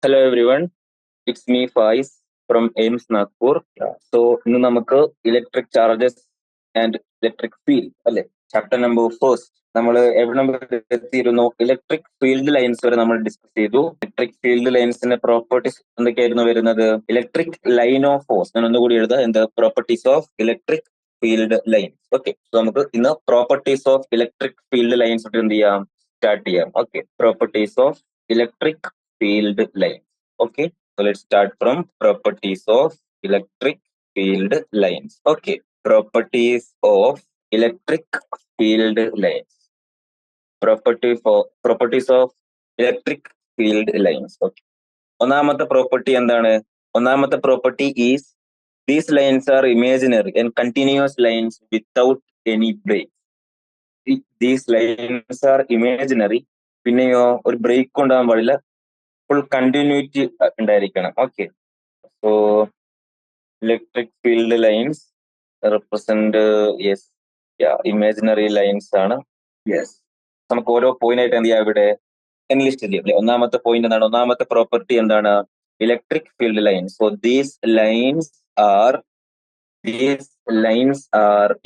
Hello everyone, it's me Faiz from AIMS Nagpur. So ഇന്ന് നമുക്ക് electric charges and electric field അല്ലെ chapter number first നമ്മൾ എവിടെ number എത്തിയിരുന്നു? ഇലക്ട്രിക് ഫീൽഡ് ലൈൻസ് വരെ നമ്മൾ ഡിസ്കസ് ചെയ്തു. ഇലക്ട്രിക് ഫീൽഡ് ലൈൻസിന്റെ പ്രോപ്പർട്ടീസ് എന്തൊക്കെയായിരുന്നു വരുന്നത്? ഇലക്ട്രിക് ലൈൻ ഓഫ് ഫോഴ്സ്, ഞാൻ ഒന്നുകൂടി എഴുതാം, എന്ത് properties of electric field lines. Okay, so നമുക്ക് ഇന്ന് properties of electric field lines എന്ത് ചെയ്യാം, സ്റ്റാർട്ട് ചെയ്യാം. Okay, properties of electric field lines. Okay, so let's start from properties of electric field lines. Okay, properties of electric field lines. Properties of electric field lines. Okay, ഒന്നാമത്തെ property എന്താണ്? ഒന്നാമത്തെ property is these lines are imaginary and continuous lines without any break. These lines are imaginary, പിന്നെയോ ഒരു break ഉണ്ടാകാൻ പാടില്ല, full continuity ഉണ്ടായിരിക്കണം. Okay, so electric field lines represent yes imaginary lines ആണ്. Yes, നമുക്ക് ഓരോ പോയിന്റ് ആയിട്ട് എന്ത് ചെയ്യാം, ഇവിടെ എൻലിസ്റ്റ് ചെയ്യാം അല്ലെ. ഒന്നാമത്തെ പോയിന്റ് എന്താണ്? ഒന്നാമത്തെ പ്രോപ്പർട്ടി എന്താണ്? Electric field lines. So these lines are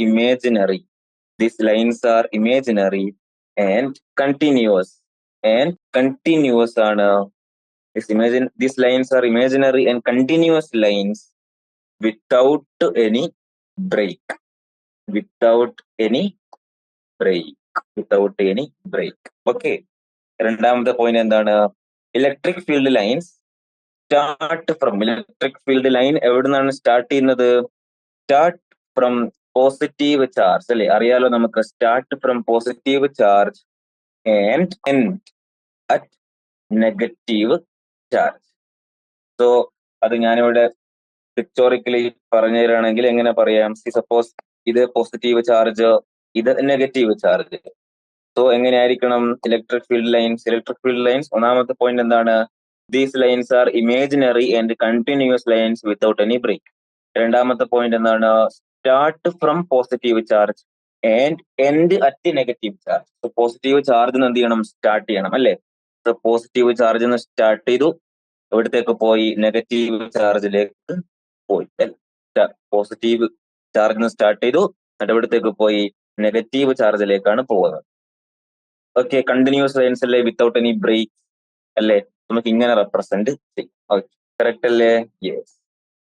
imaginary. These lines are imaginary and continuous. ആണ്. These lines are imaginary and continuous lines without any break. Okay. രണ്ടാമത്തെ പോയിന്റ് എന്താണ്? Electric field lines start from, electric field line എവിടെ നിന്നാണ് start ചെയ്യുന്നത്? Start from positive charge അല്ലെ, അറിയാലോ നമുക്ക്. Start from positive charge and end at negative charge. So അത് ഞാനിവിടെ പിക്ചോറിക്കലി പറഞ്ഞു തരാണെങ്കിൽ എങ്ങനെ പറയാം? സപ്പോസ് ഇത് പോസിറ്റീവ് ചാർജ്, ഇത് നെഗറ്റീവ് ചാർജ്. സോ എങ്ങനെയായിരിക്കണം ഇലക്ട്രിക് ഫീൽഡ് ലൈൻസ്? ഒന്നാമത്തെ പോയിന്റ് എന്താണ്? These lines are imaginary and continuous lines without any break. രണ്ടാമത്തെ പോയിന്റ് എന്താണ്? Start from positive charge and end at negative charge. So positive charge എന്ത് ചെയ്യണം? Start ചെയ്യണം അല്ലെ. So positive charge start ചെയ്തു, എവിടത്തേക്ക് പോയി? നെഗറ്റീവ് ചാർജിലേക്ക് പോയി. പോസിറ്റീവ് ചാർജ് സ്റ്റാർട്ട് ചെയ്തു, എന്നിട്ട് എവിടത്തേക്ക് പോയി? നെഗറ്റീവ് ചാർജിലേക്കാണ് പോകുന്നത്. ഓക്കെ, കണ്ടിന്യൂസ് ലൈൻസ് അല്ലേ, വിത്തൗട്ട് എനി ബ്രേക്ക് അല്ലേ. നമുക്ക് ഇങ്ങനെ റെപ്രസെന്റ് ചെയ്യും. ഓക്കെ, കറക്റ്റ് അല്ലേ? യെസ്.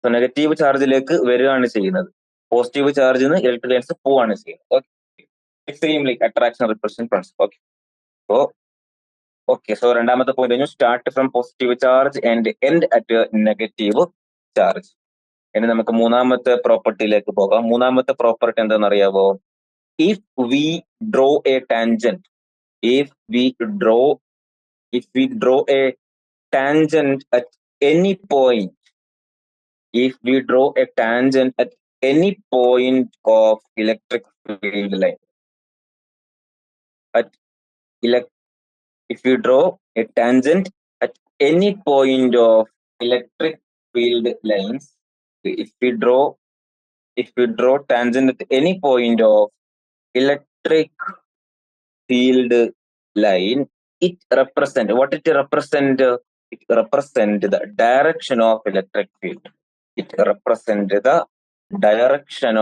സോ നെഗറ്റീവ് ചാർജിലേക്ക് വരികയാണ് ചെയ്യുന്നത്, പോസിറ്റീവ് ചാർജിൽ നിന്ന് ഇലക്ട്രിക് ലൈൻസ് പോവാണ് ചെയ്യുന്നത്. Okay, same like attraction repulsion principle. Okay, so രണ്ടാമത്തെ പോയിന്റ് കഴിഞ്ഞു, start from positive charge and end at negative charge. ഇനി നമുക്ക് മൂന്നാമത്തെ പ്രോപ്പർട്ടിയിലേക്ക് പോകാം. മൂന്നാമത്തെ പ്രോപ്പർട്ടി എന്താണെന്ന് അറിയാവോ? If we draw A tangent at any point, of electric field line, if we draw a tangent at any point of electric field lines, if we draw tangent at any point of electric field line, it represent what? It represent the direction of electric field. It represent the direction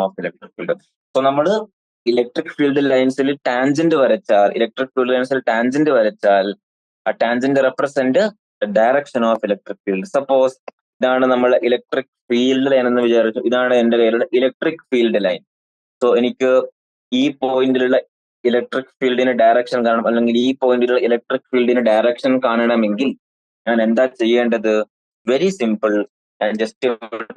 of electric field. So നമ്മള് electric field ലൈൻസിൽ tangent വരച്ചാൽ ആ tangent represent direction of electric field. Suppose ഇതാണ് നമ്മൾ electric field line എന്ന് വിചാരിച്ചു. ഇതാണ് എന്റെ കയ്യിലുള്ള ഇലക്ട്രിക് ഫീൽഡ് ലൈൻ. സോ എനിക്ക് ഈ പോയിന്റിലുള്ള ഇലക്ട്രിക് ഫീൽഡിന് ഡയറക്ഷൻ കാണണം, അല്ലെങ്കിൽ ഈ പോയിന്റിലുള്ള ഇലക്ട്രിക് ഫീൽഡിന് ഡയറക്ഷൻ കാണണമെങ്കിൽ ഞാൻ എന്താ ചെയ്യേണ്ടത്? Very simple. ജസ്റ്റ്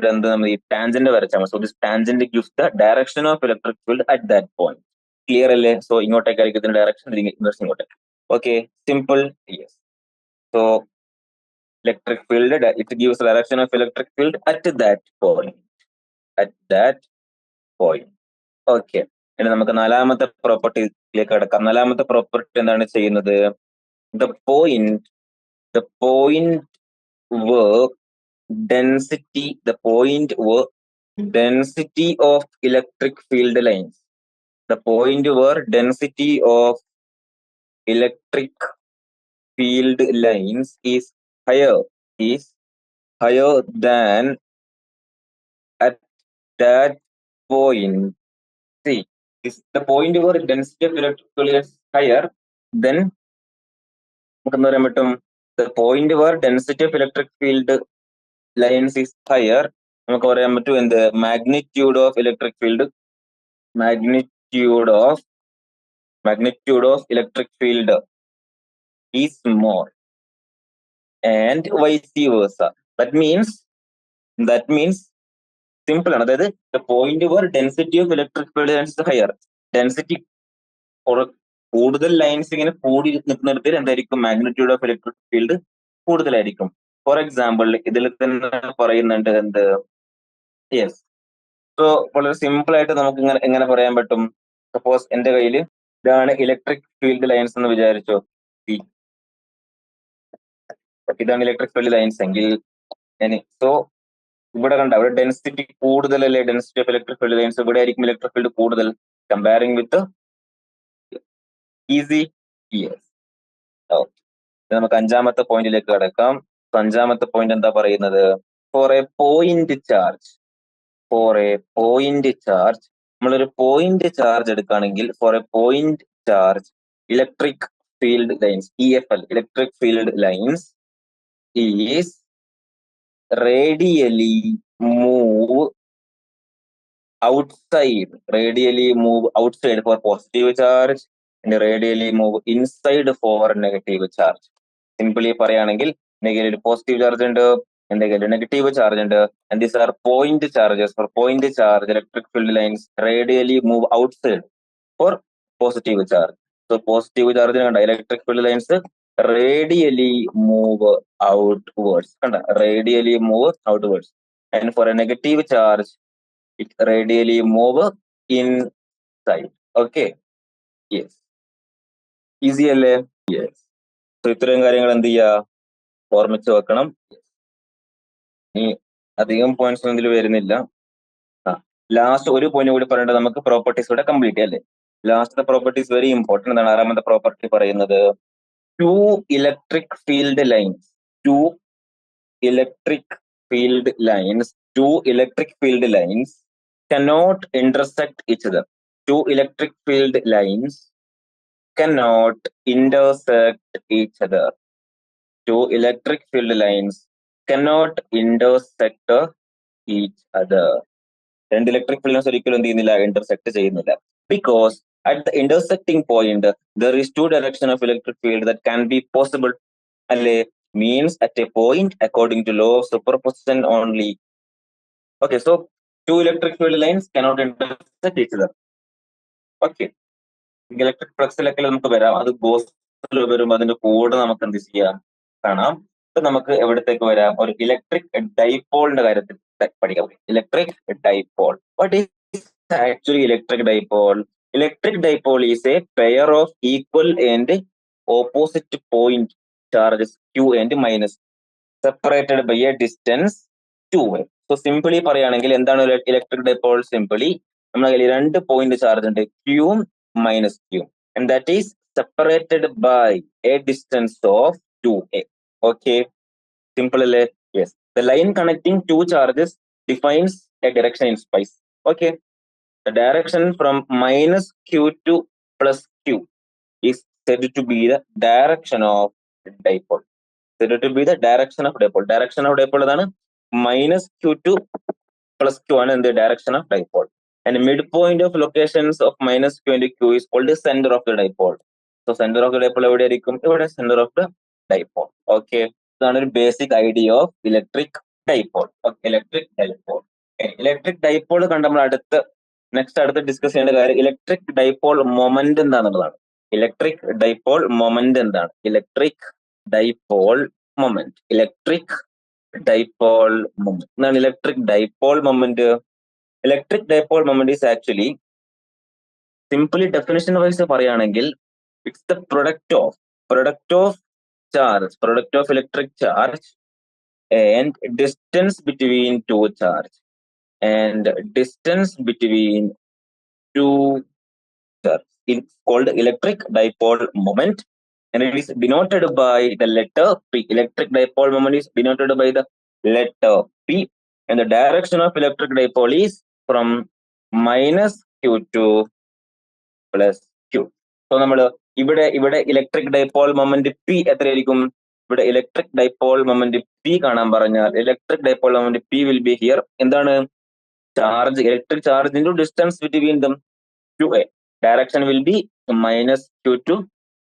എന്ത്, നമ്മൾ ഈ ടാൻജന്റ് വരച്ചാൽ മതി. So this tangent gives the direction of electric field at that point. Clear അല്ലേ? സോ ഇങ്ങോട്ടേക്കായിരിക്കും ഇതിന്റെ ഡയറക്ഷൻ, ഇങ്ങോട്ടേക്ക്. Okay, simple. Yes. So electric field, it gives direction of electric field at that point. Okay, ഇനി നമുക്ക് നാലാമത്തെ പ്രോപ്പർട്ടിയിലേക്ക് കടക്കാം. നാലാമത്തെ property എന്താണ് ചെയ്യുന്നത്? the point where density of electric field lines, the point where density of electric field lines is higher than at that point. See, is the point where density of electric field is higher, then the point where density of electric field lines is higher, നമുക്ക് പറയാൻ പറ്റും എന്ത് magnitude of electric field is more, and vice versa. That means simple ആണ്. അതായത് the point where density of electric field lines is higher, density കൂടുതൽ lines ഇങ്ങനെ കൂടി നിൽക്കുന്നിടത്തിൽ എന്തായിരിക്കും മാഗ്നിറ്റ്യൂഡ് ഓഫ് ഇലക്ട്രിക് ഫീൽഡ് കൂടുതലായിരിക്കും. ഫോർ എക്സാമ്പിൾ ഇതിൽ തന്നെ പറയുന്നുണ്ട് എന്ത്, യെസ്. സോ വളരെ സിമ്പിൾ ആയിട്ട് നമുക്ക് എങ്ങനെ പറയാൻ പറ്റും, സപ്പോസ് എന്റെ കയ്യിൽ ഇതാണ് ഇലക്ട്രിക് ഫീൽഡ് ലൈൻസ് എന്ന് വിചാരിച്ചോ. ഇതാണ് ഇലക്ട്രിക് ഫീൽഡ് ലൈൻസ് എങ്കിൽ സോ ഇവിടെ കണ്ട അവിടെ ഡെൻസിറ്റി കൂടുതലല്ലേ, density of electric field lines ഇവിടെ ആയിരിക്കും ഇലക്ട്രിക് ഫീൽഡ് കൂടുതൽ comparing with easy. Yes. Okay, നമുക്ക് അഞ്ചാമത്തെ പോയിന്റിലേക്ക് കടക്കാം. അഞ്ചാമത്തെ പോയിന്റ് എന്താ പറയുന്നത്, ഫോർ എ പോയിന്റ് ചാർജ് നമ്മളൊരു പോയിന്റ് ചാർജ് എടുക്കുകയാണെങ്കിൽ for a point charge electric field lines EFL electric field lines is radially move outside for positive charge and radially move inside for negative charge. Simply പറയുകയാണെങ്കിൽ എന്തെങ്കിലും positive charge ഉണ്ട്, എന്തെങ്കിലും negative charge ഉണ്ട്, and these are point charges. For point charge electric field lines radially move outside for positive charge. So positive charge കണ്ട electric field lines radially move outwards, radially move outwards, and for a negative charge it radially move inside. Okay, yes, easy അല്ലേ? Yes. So ഇത്രയും കാര്യങ്ങൾ എന്ത് ചെയ്യുക, ഓർമ്മിച്ച് വെക്കണം. ഇനി അധികം പോയിന്റ്സ് ഒന്നും ഇതിൽ വരുന്നില്ല. ലാസ്റ്റ് ഒരു പോയിന്റ് കൂടി പറയേണ്ടത് നമുക്ക് പ്രോപ്പർട്ടീസ് കൂടെ കംപ്ലീറ്റ് ചെയ്യാം അല്ലേ. Last properties very important. എന്താണ് ആറാമത്തെ പ്രോപ്പർട്ടി പറയുന്നത്, two electric field lines cannot intersect each other. Two electric field lines cannot intersect each other. Two electric field lines cannot intersect each other. രണ്ട് electric field lines ഒരിക്കലും എന്ത് ചെയ്യുന്നില്ല, intersect ചെയ്യുന്നില്ല. Because at the intersecting point there is two direction of electric field that can be possible. അല്ലേ, means at a point according to law of superposition only. Okay, so two electric field lines cannot intersect each other. Okay, electric ഫ്ലക്സിലൊക്കെ നമുക്ക് വരാം, അത് ഗോസിൽ വരുമ്പോൾ അതിന്റെ കൂടെ നമുക്ക് എന്ത് ചെയ്യാം, കാണാം. ഇപ്പൊ നമുക്ക് എവിടത്തേക്ക് വരാം, ഒരു ഇലക്ട്രിക് ഡൈപോളിന്റെ കാര്യത്തിൽ പഠിക്കാം. Electric dipole. What is actually electric dipole? Electric dipole is a pair of equal and opposite point charges Q and minus separated by a distance 2a. So simply പറയുകയാണെങ്കിൽ എന്താണ് ഇലക്ട്രിക് ഡൈപോൾ? സിംപിളി നമ്മളെ രണ്ട് point charge ഉണ്ട്, Q minus Q, and that is separated by a distance of 2a. Okay, simple അല്ലേ? Yes. The line connecting two charges defines a direction in space. Okay. The direction from minus Q to plus Q is said to be the direction of dipole. Direction of dipole ആണ് minus Q to plus Q ആണ് എന്ത്, direction of dipole. And midpoint of locations of minus Q and Q is called the center of the dipole. So center of the dipole എവിടെ ആയിരിക്കും? ഇവിടെ center of the dipole. Okay, ഇതാണ് ഒരു basic idea of electric dipole. Electric dipole കണ്ട നമ്മൾ അടുത്ത discuss ചെയ്യേണ്ട കാര്യം ഇലക്ട്രിക് ഡൈപോൾ മൊമെന്റ് എന്താണെന്നുള്ളതാണ്. ഇലക്ട്രിക് ഡൈപോൾ മൊമെന്റ് എന്താണ്? ഇലക്ട്രിക് ഡൈപോൾ മൊമെന്റ് എന്താണ് electric dipole moment? Electric dipole moment is actually, simply definition wise പറയുകയാണെങ്കിൽ, it's the product of electric charge and distance between two charge, and distance between two charge. It's called electric dipole moment. and it is denoted by the letter P. Electric dipole moment is denoted by the letter P, and the direction of electric dipole is from minus q to plus q. So നമ്മൾ ഇവിടെ electric dipole moment P എത്രയായിരിക്കും? ഇവിടെ electric dipole moment P കാണാൻ പറഞ്ഞാൽ electric dipole moment P will be here. എന്താണ്? Charge, electric charge into distance between them two A. Direction will be minus Q to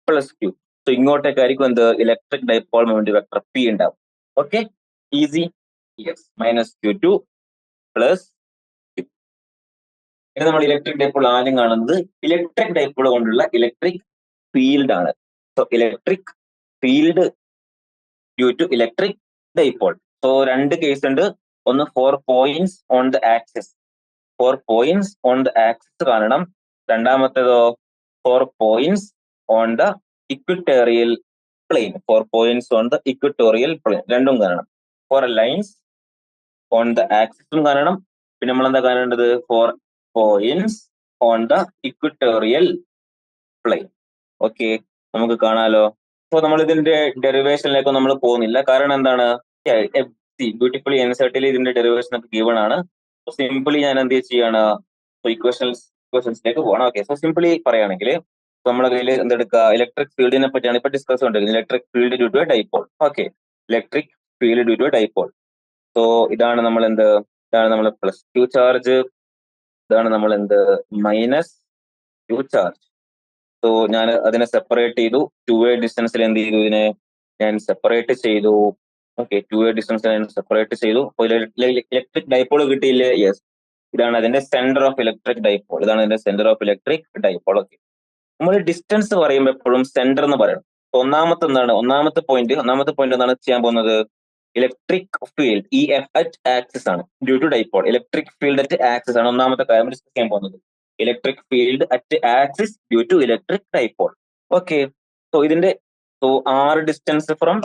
plus Q. So ഇങ്ങോട്ടേക്കായിരിക്കും എന്ത്? Electric dipole moment vector P ഉണ്ടാവും. Okay, easy. Yes, minus Q to plus Q. ഇനി നമ്മൾ electric dipole ആദ്യം കാണുന്നത് electric dipole കൊണ്ടുള്ള electric field ആണ്. So electric field due to electric dipole. So രണ്ട് കേസ് ഉണ്ട്. ഒന്ന് 4 points on the axis, 4 points on the axis കാണണം. രണ്ടാമത്തേതോ 4 points on the equatorial plane, 4 points on the equatorial plane രണ്ടും കാണണം. 4 lines on the ആക്സിസും കാണണം. പിന്നെ നമ്മൾ എന്താ കാണേണ്ടത്? 4 points on the equatorial plane. Okay, നമുക്ക് കാണാലോ. സോ നമ്മൾ ഇതിന്റെ ഡെറിവേഷനിലേക്ക് നമ്മൾ പോകുന്നില്ല. കാരണം എന്താണ്? ബ്യൂട്ടിഫുള്ളി എൻസേർട്ടിൽ ഇതിന്റെ ഡെറിവേഷൻ ഒക്കെ ഗിവൺ ആണ്. സിംപിളി ഞാൻ എന്ത് ചെയ്യാണ്? ഇക്വേഷൻസിലേക്ക് പോകണം. ഓക്കെ, സോ സിംപിളി പറയുകയാണെങ്കിൽ നമ്മുടെ കയ്യിൽ എന്തെടുക്കുക? ഇലക്ട്രിക് ഫീൽഡിനെ പറ്റിയാണ് ഇപ്പൊ ഡിസ്കസ് ചെയ്തുകൊണ്ടിരിക്കുന്നത്. Electric field due to a dipole. Okay, electric field due to a dipole. So ഇതാണ് നമ്മൾ എന്ത്? ഇതാണ് നമ്മൾ പ്ലസ് ക്യൂ ചാർജ്, ഇതാണ് നമ്മൾ എന്ത്? Minus Q charge. സോ ഞാൻ അതിനെ സെപ്പറേറ്റ് ചെയ്തു. 2a ഡിസ്റ്റൻസിൽ എന്ത് ചെയ്തു? ഇതിനെ ഞാൻ സെപ്പറേറ്റ് ചെയ്തു. ഓക്കെ, 2a ഡിസ്റ്റൻസിൽ ഞാൻ സെപ്പറേറ്റ് ചെയ്തു. ഇലക്ട്രിക് ഡൈപോൾ കിട്ടിയില്ലേ? യെസ്, ഇതാണ് അതിന്റെ സെന്റർ ഓഫ് ഇലക്ട്രിക് ഡൈപോൾ. ഇതാണ് അതിന്റെ centre of electric dipole. Okay, നമ്മൾ ഡിസ്റ്റൻസ് പറയുമ്പോൾ എപ്പോഴും സെന്റർ എന്ന് പറയണം. ഒന്നാമത്തെ എന്താണ്? ഒന്നാമത്തെ പോയിന്റ് എന്താണ് ചെയ്യാൻ പോകുന്നത്? Electric field E F at axis ആണ് due to dipole. Electric field at axis ആണ് ഒന്നാമത്തെ കാര്യം ഡിസ്കസ് ചെയ്യാൻ പോകുന്നത്. Electric field at axis due to electric dipole. Okay, so ഇതിന്റെ ആറ് ഡിസ്റ്റൻസ് ഫ്രം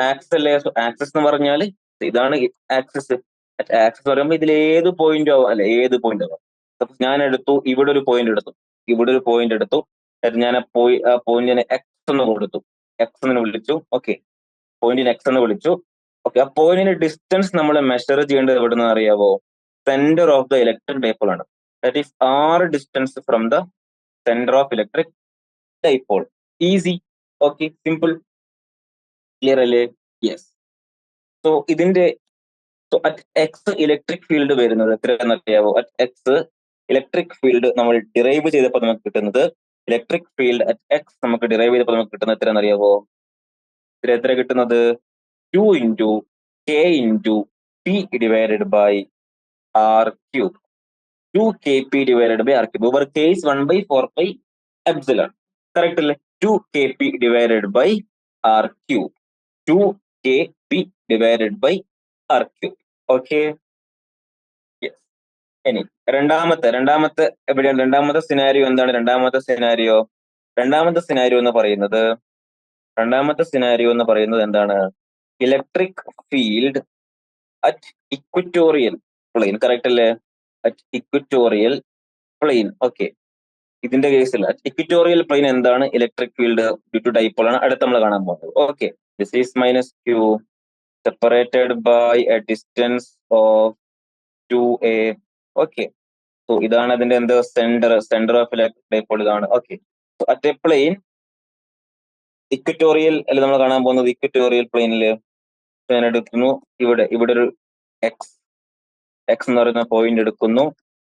ആക്സിസ് അല്ലേ? സോ ആക്സിസ് എന്ന് പറഞ്ഞാൽ ഇതാണ് ആക്സിസ്. അറ്റ് ആക്സിസ് പറയുമ്പോൾ ഇതിൽ ഏത് പോയിന്റ് ആവും അല്ലെ? ഏത് പോയിന്റ് ആവും. സപ്പോസ് ഞാൻ എടുത്തു, ഇവിടെ ഒരു പോയിന്റ് എടുത്തു, ഇവിടെ ഒരു പോയിന്റ് എടുത്തു. ഞാൻ ആ പോയിന്റിന് എക്സ് എന്ന് കൊടുത്തു, എക്സ് എന്ന് വിളിച്ചു. ഓക്കെ, പോയിന്റിന് എക്സ് എന്ന് വിളിച്ചു. ഓക്കെ, ആ പോയിന്റിന്റെ ഡിസ്റ്റൻസ് നമ്മൾ മെഷർ ചെയ്യേണ്ടത് എവിടെ നിന്ന് അറിയാവോ? Centre of the electric dipole ആണ്. ദാറ്റ് ഈസ് ആറ് distance from the centre of electric dipole. Easy. Okay, simple. Clear അല്ലേ? യെസ്. സോ ഇതിന്റെ അറ്റ് എക്സ് ഇലക്ട്രിക് ഫീൽഡ് വരുന്നത് എത്രയാണെന്ന് അറിയാവോ? അറ്റ് എക്സ് ഇലക്ട്രിക് ഫീൽഡ് നമ്മൾ ഡിറൈവ് ചെയ്തപ്പോൾ നമുക്ക് കിട്ടുന്നത്, ഇലക്ട്രിക് ഫീൽഡ് അറ്റ് എക്സ് നമുക്ക് ഡിറൈവ് ചെയ്തപ്പോൾ നമുക്ക് കിട്ടുന്നത് എത്രയാണെന്ന് അറിയാവോ? എത്ര കിട്ടുന്നത്? 2 into k into p divided by r cube. 2 kp divided by r cube. Over k is 1 by 4 pi epsilon. Correct അല്ലേ? 2 kp divided by r cube. 2 kp divided by r cube. Okay. Yes. ഇനി രണ്ടാമത്തെ എവിടെയാണ്? രണ്ടാമത്തെ scenario എന്താണ്? രണ്ടാമത്തെ scenario എന്ന് പറയുന്നത് എന്താണ്? Electric field at equatorial plane. Correct അല്ലേ? At equatorial plane. ഓക്കെ, ഇതിന്റെ കേസിൽ അറ്റ് ഇക്വറ്റോറിയൽ പ്ലെയിൻ എന്താണ്? Electric field due to dipole ആണ് അടുത്ത് നമ്മൾ കാണാൻ പോകുന്നത്. Okay, this is minus Q separated by a distance of 2a. Okay, so ഇതാണ് അതിന്റെ എന്ത്? സെന്റർ ഓഫ് ഇലക്ട്രിക് ഡൈപോൾ ഇതാണ്. Okay, so at a plane equatorial അല്ലെ നമ്മൾ കാണാൻ പോകുന്നത്. ഇക്വറ്റോറിയൽ പ്ലെയിനിൽ ഞാൻ എടുക്കുന്നു, ഇവിടെ ഒരു എക്സ് എന്ന് പറയുന്ന പോയിന്റ് എടുക്കുന്നു.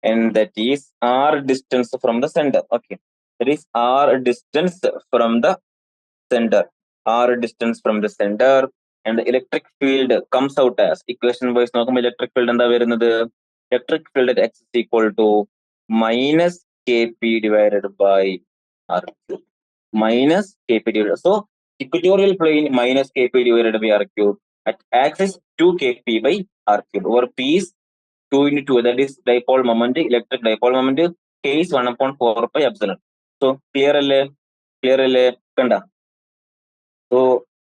and that is r distance from the center. Okay, that is r distance from the center, and the electric field comes out as equation wise നോക്കുമ്പോൾ electric field എന്താ വരുന്നത്? electric field at x is equal to minus kp divided by r cube. Minus kp divided. So equatorial plane minus kp divided by r cube. At axis 2 kp by r cube. Over p is 2 into 2. That is dipole moment, electric dipole moment. K is 1/4 pi epsilon. So clear അല്ലേ? കണ്ട. So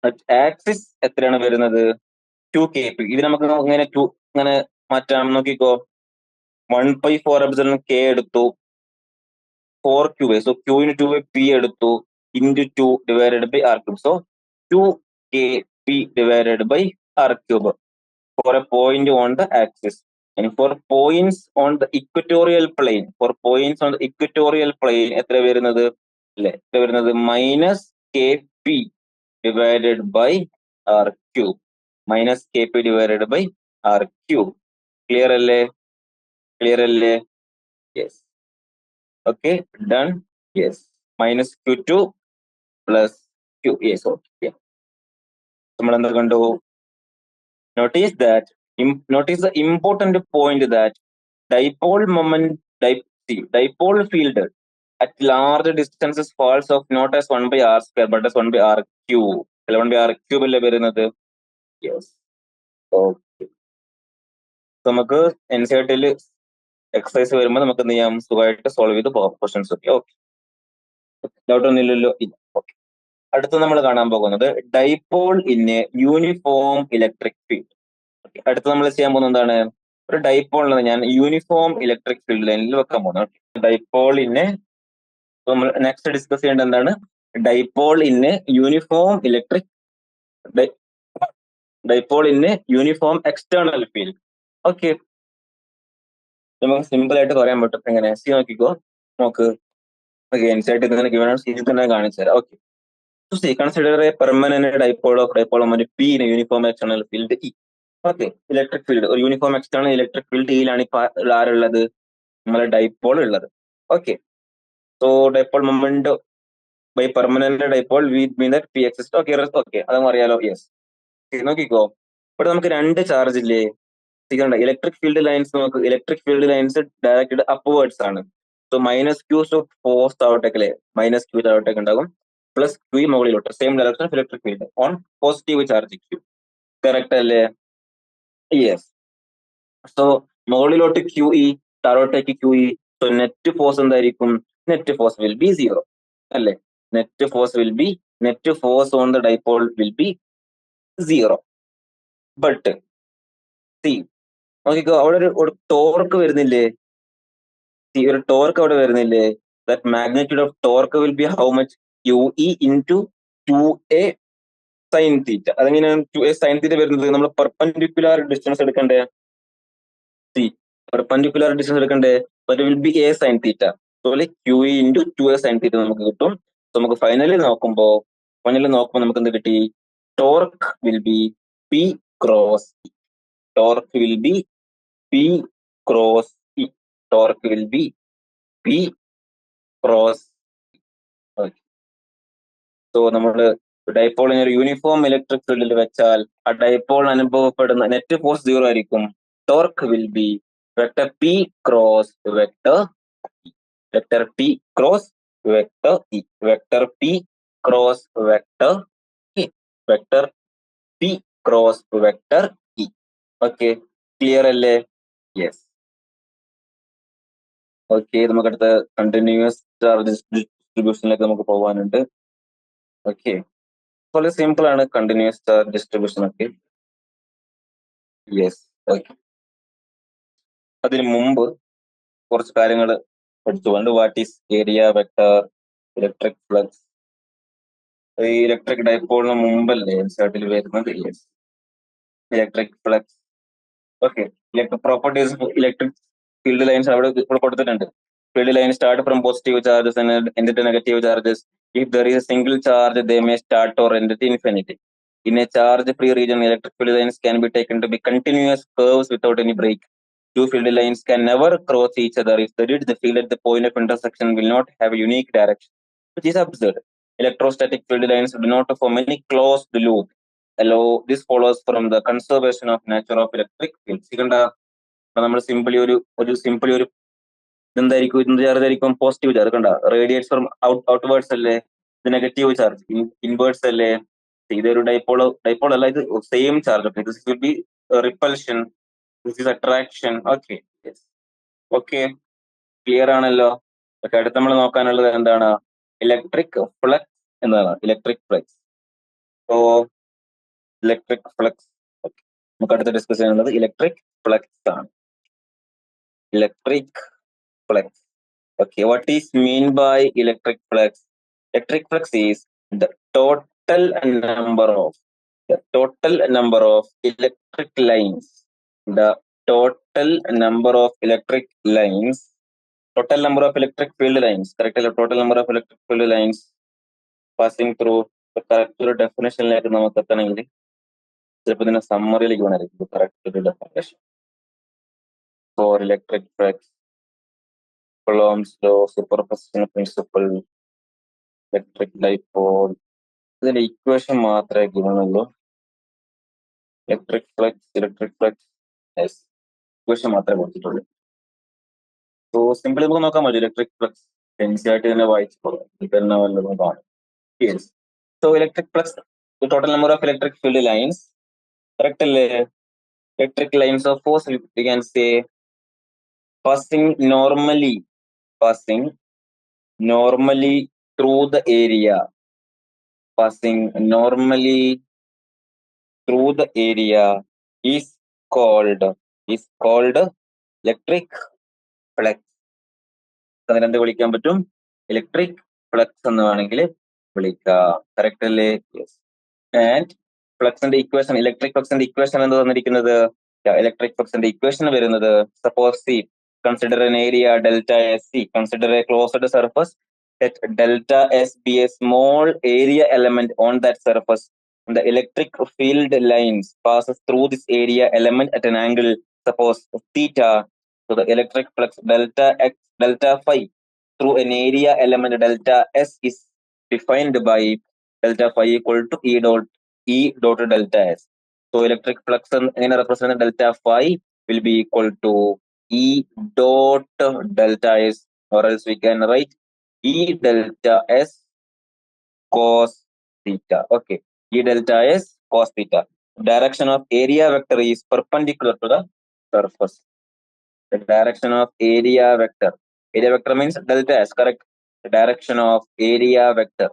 at axis എത്രയാണ് വരുന്നത്? 2 kp. ഇത് നമുക്ക് ഇങ്ങനെ മാറ്റാം. നോക്കിക്കോ, 1/4 epsilon k എടുത്തു, 4 q. So q into 2 p എടുത്തു. into 2 divided by r cube. So 2kp divided by r cube for a point on the axis. And for points on the equatorial plane, എത്ര വരുന്നത് അല്ലെ, എത്ര വരുന്നത് minus K P divided by R cube, minus K P divided by R cube. Clear അല്ലേ? Yes. Okay, done. Yes, minus Q2 plus Q. Yes, okay. നമ്മൾ എന്താ കണ്ടു? Notice the important point that dipole field at large distances falls off not as 1 by r square but as 1 by r cube. 1 by r cube അല്ലേ വരുന്നത്? Yes, okay. നമുക്ക് എൻസിആർടിയിൽ exercise വരുമ്പോൾ നമുക്ക് എന്ത് ചെയ്യാം, സുഖമായിട്ട് സോൾവ് ചെയ്ത് പോകാം ക്വസ്റ്റൻസ് ഒക്കെ. ഓക്കെ, ഡൗട്ട് ഒന്നും ഇല്ലല്ലോ? ഇല്ല. ഓക്കെ, അടുത്ത് നമ്മൾ കാണാൻ പോകുന്നത് dipole in A uniform electric field. അടുത്ത് നമ്മൾ ചെയ്യാൻ പോകുന്നത് എന്താണ്? ഒരു ഡൈപോളിന് ഞാൻ യൂണിഫോം ഇലക്ട്രിക് ഫീൽഡ് ലൈനിൽ വെക്കാൻ പോകുന്നത്. ഡൈപോളിനെ നമ്മൾ നെക്സ്റ്റ് ഡിസ്കസ് ചെയ്യേണ്ടത് എന്താണ്? Dipole in uniform external field. Okay, നമുക്ക് സിമ്പിൾ ആയിട്ട് പറയാൻ പറ്റും. എങ്ങനെ? സി നോക്കിക്കോ, നോക്ക്. തന്നെ കാണിച്ചു തരാം. Okay, consider a permanent dipole of dipole moment P in uniform external field E. Okay, electric field, ഒരു യൂണിഫോം എക്സ്റ്റേണൽ ഇലക്ട്രിക് ഫീൽഡ് ഇയിലാണ് ഇപ്പൊ ആരുള്ളത്? നമ്മളെ ഡൈപോൾ ഉള്ളത്. Okay, so dipole moment by permanent dipole mean that P exist. Okay, അതങ്ങ് അറിയാലോ. Yes, നോക്കിക്കോ, ഇവിടെ നമുക്ക് രണ്ട് ചാർജ് ഇല്ലേ? Electric field lines directed upwards ആണ്. സോ മൈനസ് ക്യൂ ഫോഴ്സ് താഴോട്ടേക്ക് അല്ലേ, മൈനസ് ക്യൂ താഴോട്ടേക്ക് ഉണ്ടാകും, പ്ലസ് ക്യൂ മുകളിലോട്ട്, same direction of electric field on positive charge Q. Correct അല്ലേ? യെസ്. സോ മുകളിലോട്ട് ക്യൂ ഇ, താഴോട്ടേക്ക് Q E. So net force എന്തായിരിക്കും? നെറ്റ് ഫോഴ്സ് വിൽ ബി 0 അല്ലേ? Net force on the dipole will be 0. But see നോക്കിക്കോ, അവിടെ ഒരു torque വരുന്നില്ലേ? ഒരു ടോർക്ക് അവിടെ വരുന്നില്ലേ? That magnitude of torque will be how much? QE into 2A sin theta. അതെങ്ങനെയാണ് 2A sin theta വരുന്നത്? നമ്മൾ പെർപെൻഡിക്കുലർ ഡിസ്റ്റൻസ് എടുക്കണ്ടേ? പെർപെൻഡിക്കുലർ ഡിസ്റ്റൻസ് എടുക്കണ്ടേ? That will be A sin theta. So like QE into 2A sin theta നമുക്ക് കിട്ടും. So നമുക്ക് finally നോക്കുമ്പോൾ നമുക്ക് എന്ത് കിട്ടി? Torque will B P cross E. Torque will B P cross E. Torque will B P cross E. Okay. So നമ്മള് ഡൈപോളിനെ ഒരു uniform electric ഫീൽഡിൽ വെച്ചാൽ ആ ഡൈപോൾ അനുഭവപ്പെടുന്ന നെറ്റ് ഫോഴ്സ് 0 ആയിരിക്കും. Torque will B vector P cross vector E. Vector P cross vector E. Vector P cross vector E. Vector P cross vector E. Okay, clear അല്ലേ? Yes. Okay, നമുക്ക് അടുത്ത continuous charge ഡിസ്ട്രിബ്യൂഷനിലേക്ക് നമുക്ക് പോകാനുണ്ട്. Okay, വളരെ simple ആണ് continuous charge distribution ഒക്കെ. Yes, okay. അതിന് മുമ്പ് കുറച്ച് കാര്യങ്ങൾ പഠിച്ചുകൊണ്ട് what is area vector, electric flux. ഈ ഇലക്ട്രിക് ഡൈപോളിന് മുമ്പല്ലേ എൻസിആർടിയിൽ വരുന്നത്? Yes, electric flux. Okay, electric properties electric field lines അവിടെ ഇപ്പോൾ കൊടുത്തിട്ടുണ്ട്. Field line start from positive charges and end to negative charges. If there is a single charge, they may start or end at infinity. In a charge-free region, electric field lines can be taken to be continuous curves without any break. Two field lines can never cross each other. If they did, the field at the point of intersection will not have a unique direction, which is absurd. Electrostatic field lines do not form any closed loop. This follows from the conservation of nature of electric fields. നമ്മൾ simply ഒരു എന്തായിരിക്കും charge ആയിരിക്കും? Positive charge. കണ്ട, radiates from outwards അല്ലേ? ഇത് negative charge, inwards അല്ലേ? ഇതൊരു dipole അല്ല, ഇത് same charge. This will be repulsion, this is attraction. Okay, okay, clear ആണല്ലോ? ഓക്കെ, അടുത്ത് നമ്മൾ നോക്കാനുള്ളത് എന്താണ്? ഇലക്ട്രിക് ഫ്ലക്സ് എന്നതാണ്. Electric flux. So electric flux, okay, നമുക്ക് അടുത്ത് ഡിസ്കസ് ചെയ്യുന്നത് ഇലക്ട്രിക് ഫ്ലക്സ് ആണ്. Electric flux. Okay, what is mean by electric flux? Electric flux is the total number of electric lines. The total number of electric lines. Total number of electric field lines. Correct? Total number of electric field lines passing through the correct definition like നമുക്ക് എത്തണമെങ്കിൽ ചിലപ്പോൾ ഇതിനെ സമ്മറിയിലേക്ക് വേണമായിരിക്കും correct definition for electric flux. Coulomb's law, superposition principle, electric dipole. ഇതിന്റെ equation മാത്രമേ ഗുണമുള്ളൂ. Electric flux equation മാത്രമേ കൊടുത്തിട്ടുള്ളൂ. So simple നമുക്ക് നോക്കാൻ പറ്റും. ഇലക്ട്രിക് ഫ്ലക്സ് ഡെൻസിറ്റി തന്നെ വായിച്ചോളൂ. ഇതെന്നെ വല്ലതും കാണും. Yes. So electric flux, total number of electric field lines. Correct അല്ലേ? Electric lines of force we can say passing normally through the area. Passing normally through the area is called electric flux. അതിനെന്ത് വിളിക്കാൻ പറ്റും? Electric flux എന്ന് വേണമെങ്കിൽ വിളിക്കാം. Correct അല്ലേ? Yes. And ഫ്ലക്സിന്റെ equation, electric ഫ്ലക്സിന്റെ ഇക്വേഷൻ എന്ത് തന്നിരിക്കുന്നത്? ഇലക്ട്രിക് ഫ്ലക്സിന്റെ ഇക്വേഷൻ വരുന്നത്, suppose see consider an area delta SC, consider a closed surface, let delta S be a small area element on that surface. The electric field lines passes through this area element at an angle, suppose theta. So the electric flux delta phi through an area element delta S is defined by delta phi equal to E dot delta S. So electric flux in represent delta phi will be equal to E dot delta S, or else we can write E delta S cos theta. Okay, E delta S cos theta. Direction of area vector is perpendicular to the surface. The direction of area vector means delta S, correct? The direction of area vector.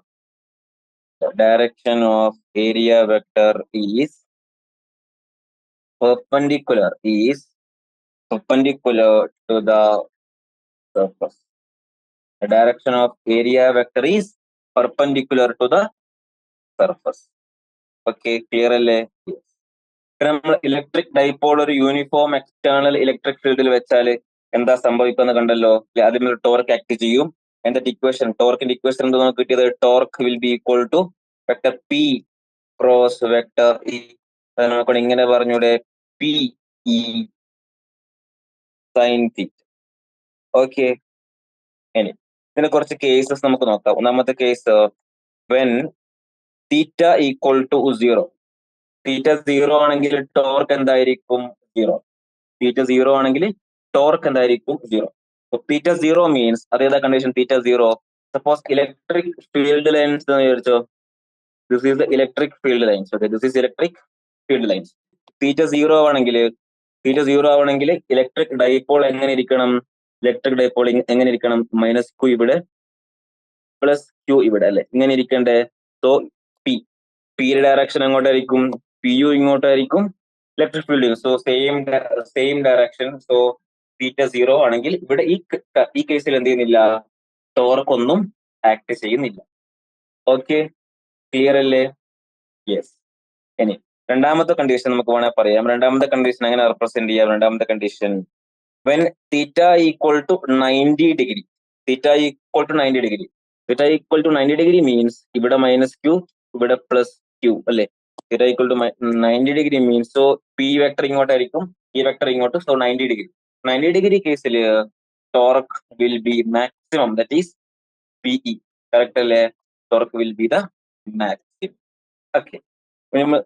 The direction of area vector is perpendicular to the surface. The direction of area vector is perpendicular to the surface. Okay, clear അല്ലേ? നമ്മൾ electric dipole ഒരു uniform external electric ഫീൽഡിൽ വെച്ചാൽ എന്താ സംഭവിക്കുന്ന കണ്ടല്ലോ. ആദ്യം ഒരു ടോർക്ക് ആക്ട് ചെയ്യും. എന്നിട്ട് ഇക്വേഷൻ, ടോർക്കിന്റെ ഇക്വേഷൻ എന്താ നമുക്ക് കിട്ടിയത്? Torque will be equal to vector P cross vector E. നമുക്ക് ഇങ്ങനെ പറഞ്ഞൂടെ? P E sine theta. Okay, ഇനി ഇതിന് കുറച്ച് കേസസ് നമുക്ക് നോക്കാം. ഒന്നാമത്തെ case, when theta equal to 0. Theta 0 ആണെങ്കിൽ ടോർക്ക് എന്തായിരിക്കും? 0. തീറ്റ 0 ആണെങ്കിൽ ടോർക്ക് എന്തായിരിക്കും? 0. തീറ്റ 0 മീൻസ് അതേതാ condition? Theta 0, suppose electric field lines എന്ന് വിചാരിച്ചോ. This is the electric field lines. Okay, this is electric field lines. Theta 0 ആവണമെങ്കിൽ ഇലക്ട്രിക് ഡൈപോൾ എങ്ങനെ ഇരിക്കണം? ഇലക്ട്രിക് ഡൈപോൾ എങ്ങനെ ഇരിക്കണം? -q ഇവിടെ, +q ഇവിടെ, അല്ലെ? ഇങ്ങനെ ഇരിക്കണ്ടേ? സോ പിയുടെ ഡയറക്ഷൻ എങ്ങോട്ടായിരിക്കും? PU ഇങ്ങോട്ടായിരിക്കും. Electric field, so same direction. So theta 0 ആണെങ്കിൽ ഇവിടെ ഈ കേസിൽ എന്ത് ചെയ്യുന്നില്ല? ടോർക്ക് ഒന്നും ആക്ട് ചെയ്യുന്നില്ല. ഓക്കെ, ക്ലിയർ അല്ലേ? യെസ്. ഇനി രണ്ടാമത്തെ കണ്ടീഷൻ നമുക്ക് വേണമെങ്കിൽ പറയാം. രണ്ടാമത്തെ കണ്ടീഷൻ എങ്ങനെ റെപ്രസെന്റ് ചെയ്യാം? രണ്ടാമത്തെ condition, when theta equal to 90 degree. Theta equal to 90 degree. Theta equal to 90 degree means ഇവിടെ -q, ഇവിടെ +q, അല്ലെ? Theta equal to 90 degree means, so P vector ഇങ്ങോട്ടായിരിക്കും, ഈ വെക്ടർ ഇങ്ങോട്ട്. സോ 90 ഡിഗ്രി കേസിൽ torque will be maximum, that is PE. Correct അല്ലേ? Torque will be the maximum. Okay,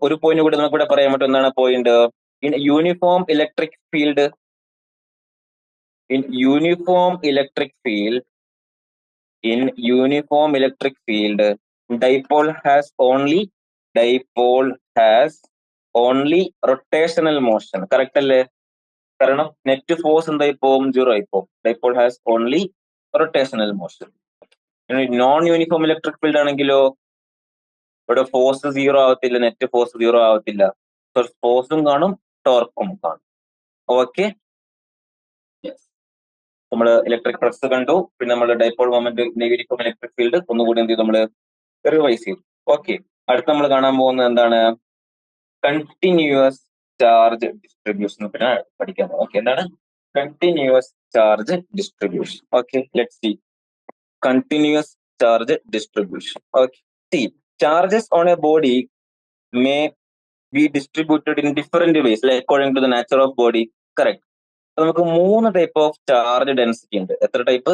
ഒരു point കൂടെ നമുക്ക് ഇവിടെ പറയാൻ പറ്റും. എന്താണ് point? In uniform electric field, dipole has only rotational motion. Correct അല്ലേ? കാരണം നെറ്റ് ഫോഴ്സ് എന്തായി പോകും? 0 ആയി പോകും. Dipole has only rotational motion. Non uniform electric field ആണെങ്കിലോ, ഇവിടെ ഫോഴ്സ് 0 ആവത്തില്ല, നെറ്റ് ഫോഴ്സ് 0 ആവത്തില്ല. ഫോഴ്സും കാണും, ടോർക്കും കാണും. ഓക്കെ, നമ്മൾ ഇലക്ട്രിക് ഫ്ലക്സ് കണ്ടു, പിന്നെ നമ്മൾ dipole moment, negative electric field ഒന്നുകൂടി എന്ത് ചെയ്തു നമ്മൾ റിവൈസ് ചെയ്തു. ഓക്കെ, അടുത്ത് നമ്മൾ കാണാൻ പോകുന്നത് എന്താണ്? കണ്ടിന്യൂസ് ചാർജ് ഡിസ്ട്രിബ്യൂഷൻ പിന്നെ പഠിക്കാൻ. ഓക്കെ, എന്താണ് continuous charge distribution? Okay, let's see continuous charge distribution. Okay, see, charges on a body may be distributed in different ways, like according to the nature of body. Correct. അപ്പൊ നമുക്ക് 3 type of charge density ഉണ്ട്. എത്ര type?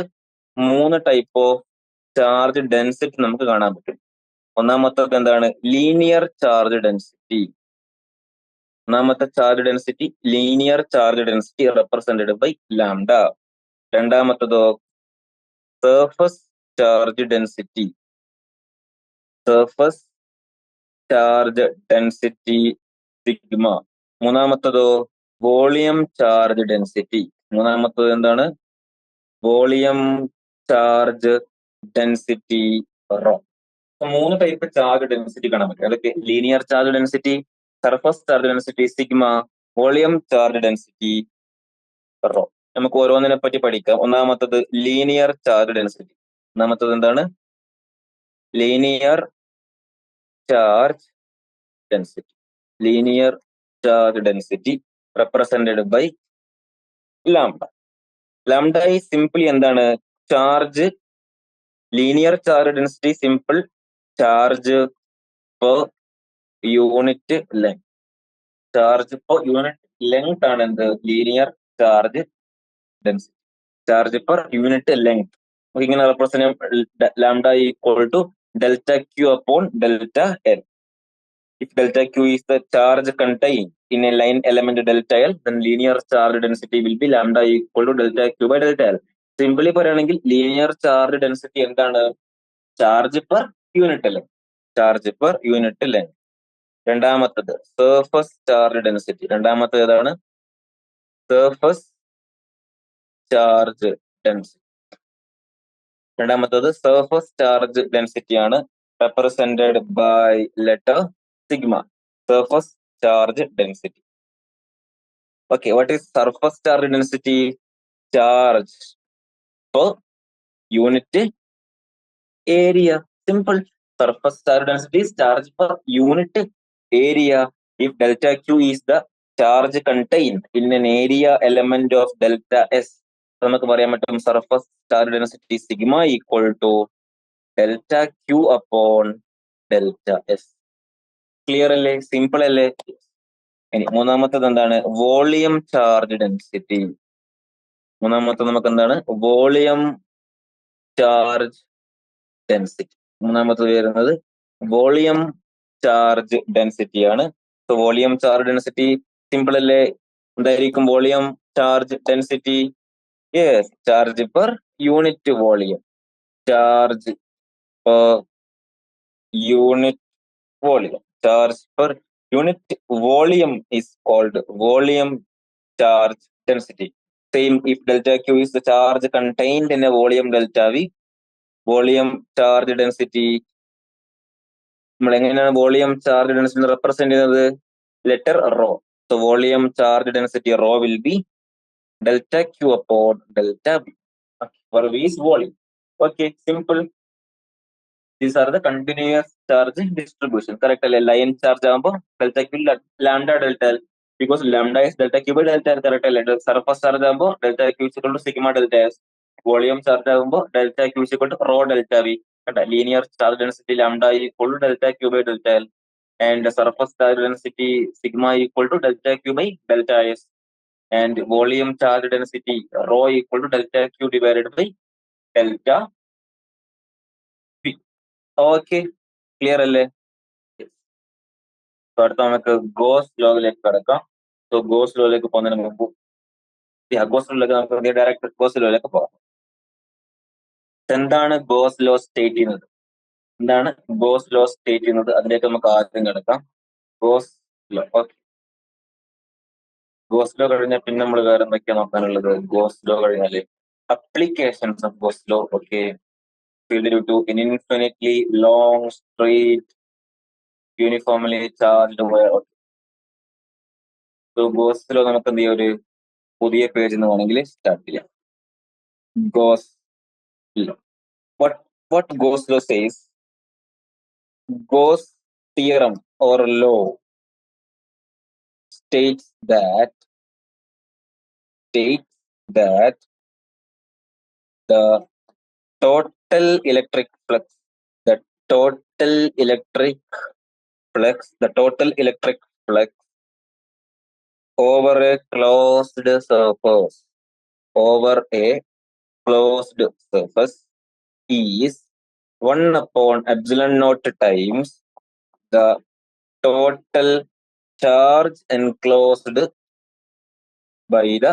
3 type of charge density നമുക്ക് കാണാൻ പറ്റും. ഒന്നാമത്തത് എന്താണ്? Linear charge density. ഒന്നാമത്തെ charge density linear charge density represented by lambda. രണ്ടാമത്തതോ surface charge density. Surface charge density sigma. മൂന്നാമത്തതോ വോളിയം ചാർജ് ഡെൻസിറ്റി. മൂന്നാമത്തത് എന്താണ്? Volume charge density rho. 3 type charge density കാണാൻ പറ്റും. അതൊക്കെ linear charge density, surface charge density sigma, volume charge density rho. നമുക്ക് ഓരോന്നിനെ പറ്റി പഠിക്കാം. ഒന്നാമത്തത് ലീനിയർ ചാർജ് ഡെൻസിറ്റി. ഒന്നാമത്തത് എന്താണ്? Linear charge density. Linear charge density represented by lambda. Lambda is simply എന്താണ്? Charge, linear charge density simple charge per unit length. Charge per unit length ആണ് എന്ത്? Linear charge density. Charge per unit length നമുക്ക് ഇങ്ങനെ represent ചെയ്യാം. Lambda equal to delta Q upon delta L. If delta Q is the charge contained in a line element delta L, then linear charge density will be lambda equal to delta Q by delta L. Simply പറയുകയാണെങ്കിൽ linear charge density എന്താണ്? Charge per unit length. Charge per unit length. രണ്ടാമത്തത് surface charge density. രണ്ടാമത്തത് ഏതാണ്? Surface charge density. രണ്ടാമത്തത് surface charge density ആണ്, represented by letter sigma. Surface charge density. Okay, what is surface charge density? Charge per unit area. Simple. Surface charge density is charge per unit area. If delta Q is the charge contained in an area element of delta S, നമുക്ക് പറയാൻ പറ്റും surface charge density sigma equal to delta Q upon delta S. Clear അല്ലേ? Simple അല്ലേ? ഇനി മൂന്നാമത്തത് എന്താണ്? Volume charge density. മൂന്നാമത്തത് നമുക്ക് എന്താണ്? Volume charge density. മൂന്നാമത്തത് വരുന്നത് വോളിയം ചാർജ് ഡെൻസിറ്റി ആണ്. So volume charge density simple അല്ലേ? എന്തായിരിക്കും volume charge density? Yes, charge per unit volume. Charge per unit volume. Charge per unit volume is called volume charge density. Same if delta Q is the charge contained in a volume delta V. Volume charge density നമ്മൾ എങ്ങനെയാണ് volume charge density represent ചെയ്യുന്നത്? Letter rho. So volume charge density rho will be delta Q upon delta V. Okay, for V is volume. Okay, simple. These are the continuous charge distribution. Correct അല്ലേ? Line charge ആകുമ്പോൾ delta Q lambda delta L, because lambda is delta Q by delta L. Correct അല്ലേ? Surface charge ആകുമ്പോൾ delta Q equal to sigma delta S. Volume charge ആകുമ്പോൾ delta Q equal to rho delta V. Linear charge density lambda equal to delta Q by delta L and surface charge density sigma equal to delta Q by delta S and volume charge density rho equal to delta Q divided by delta V. Okay, clear അല്ലേ? അടുത്ത നമുക്ക് goes ലോയിലേക്ക് കടക്കാം. So goes ലോയിലേക്ക് പോകുന്നതിന് മുമ്പ് goes ലോയിലേക്ക് നമുക്ക് direct goes ലോയിലേക്ക് പോകാം. എന്താണ് goes law state ചെയ്യുന്നത്? എന്താണ് ഗോസ് ലോ സ്റ്റേറ്റ് ചെയ്യുന്നത്? അതിലേക്ക് നമുക്ക് ആദ്യം കിടക്കാം. Gauss law. Okay, Gauss law കഴിഞ്ഞാൽ പിന്നെ നമ്മൾ വേറെ എന്തൊക്കെയാ നോക്കാനുള്ളത്? ഗോസ് ലോ കഴിഞ്ഞാല് applications of Gauss law. Okay, field due to infinitely long straight uniformly charged wire. So Gauss law നമുക്ക് എന്ത് ചെയ്യാം? ഒരു പുതിയ പേജ് എന്ന് വേണമെങ്കിൽ സ്റ്റാർട്ട് ചെയ്യാം. Gauss law. What Gauss law says? Gauss theorem or law states that the total electric flux, the total electric flux over a closed surface is 1 upon epsilon naught times the total charge enclosed by the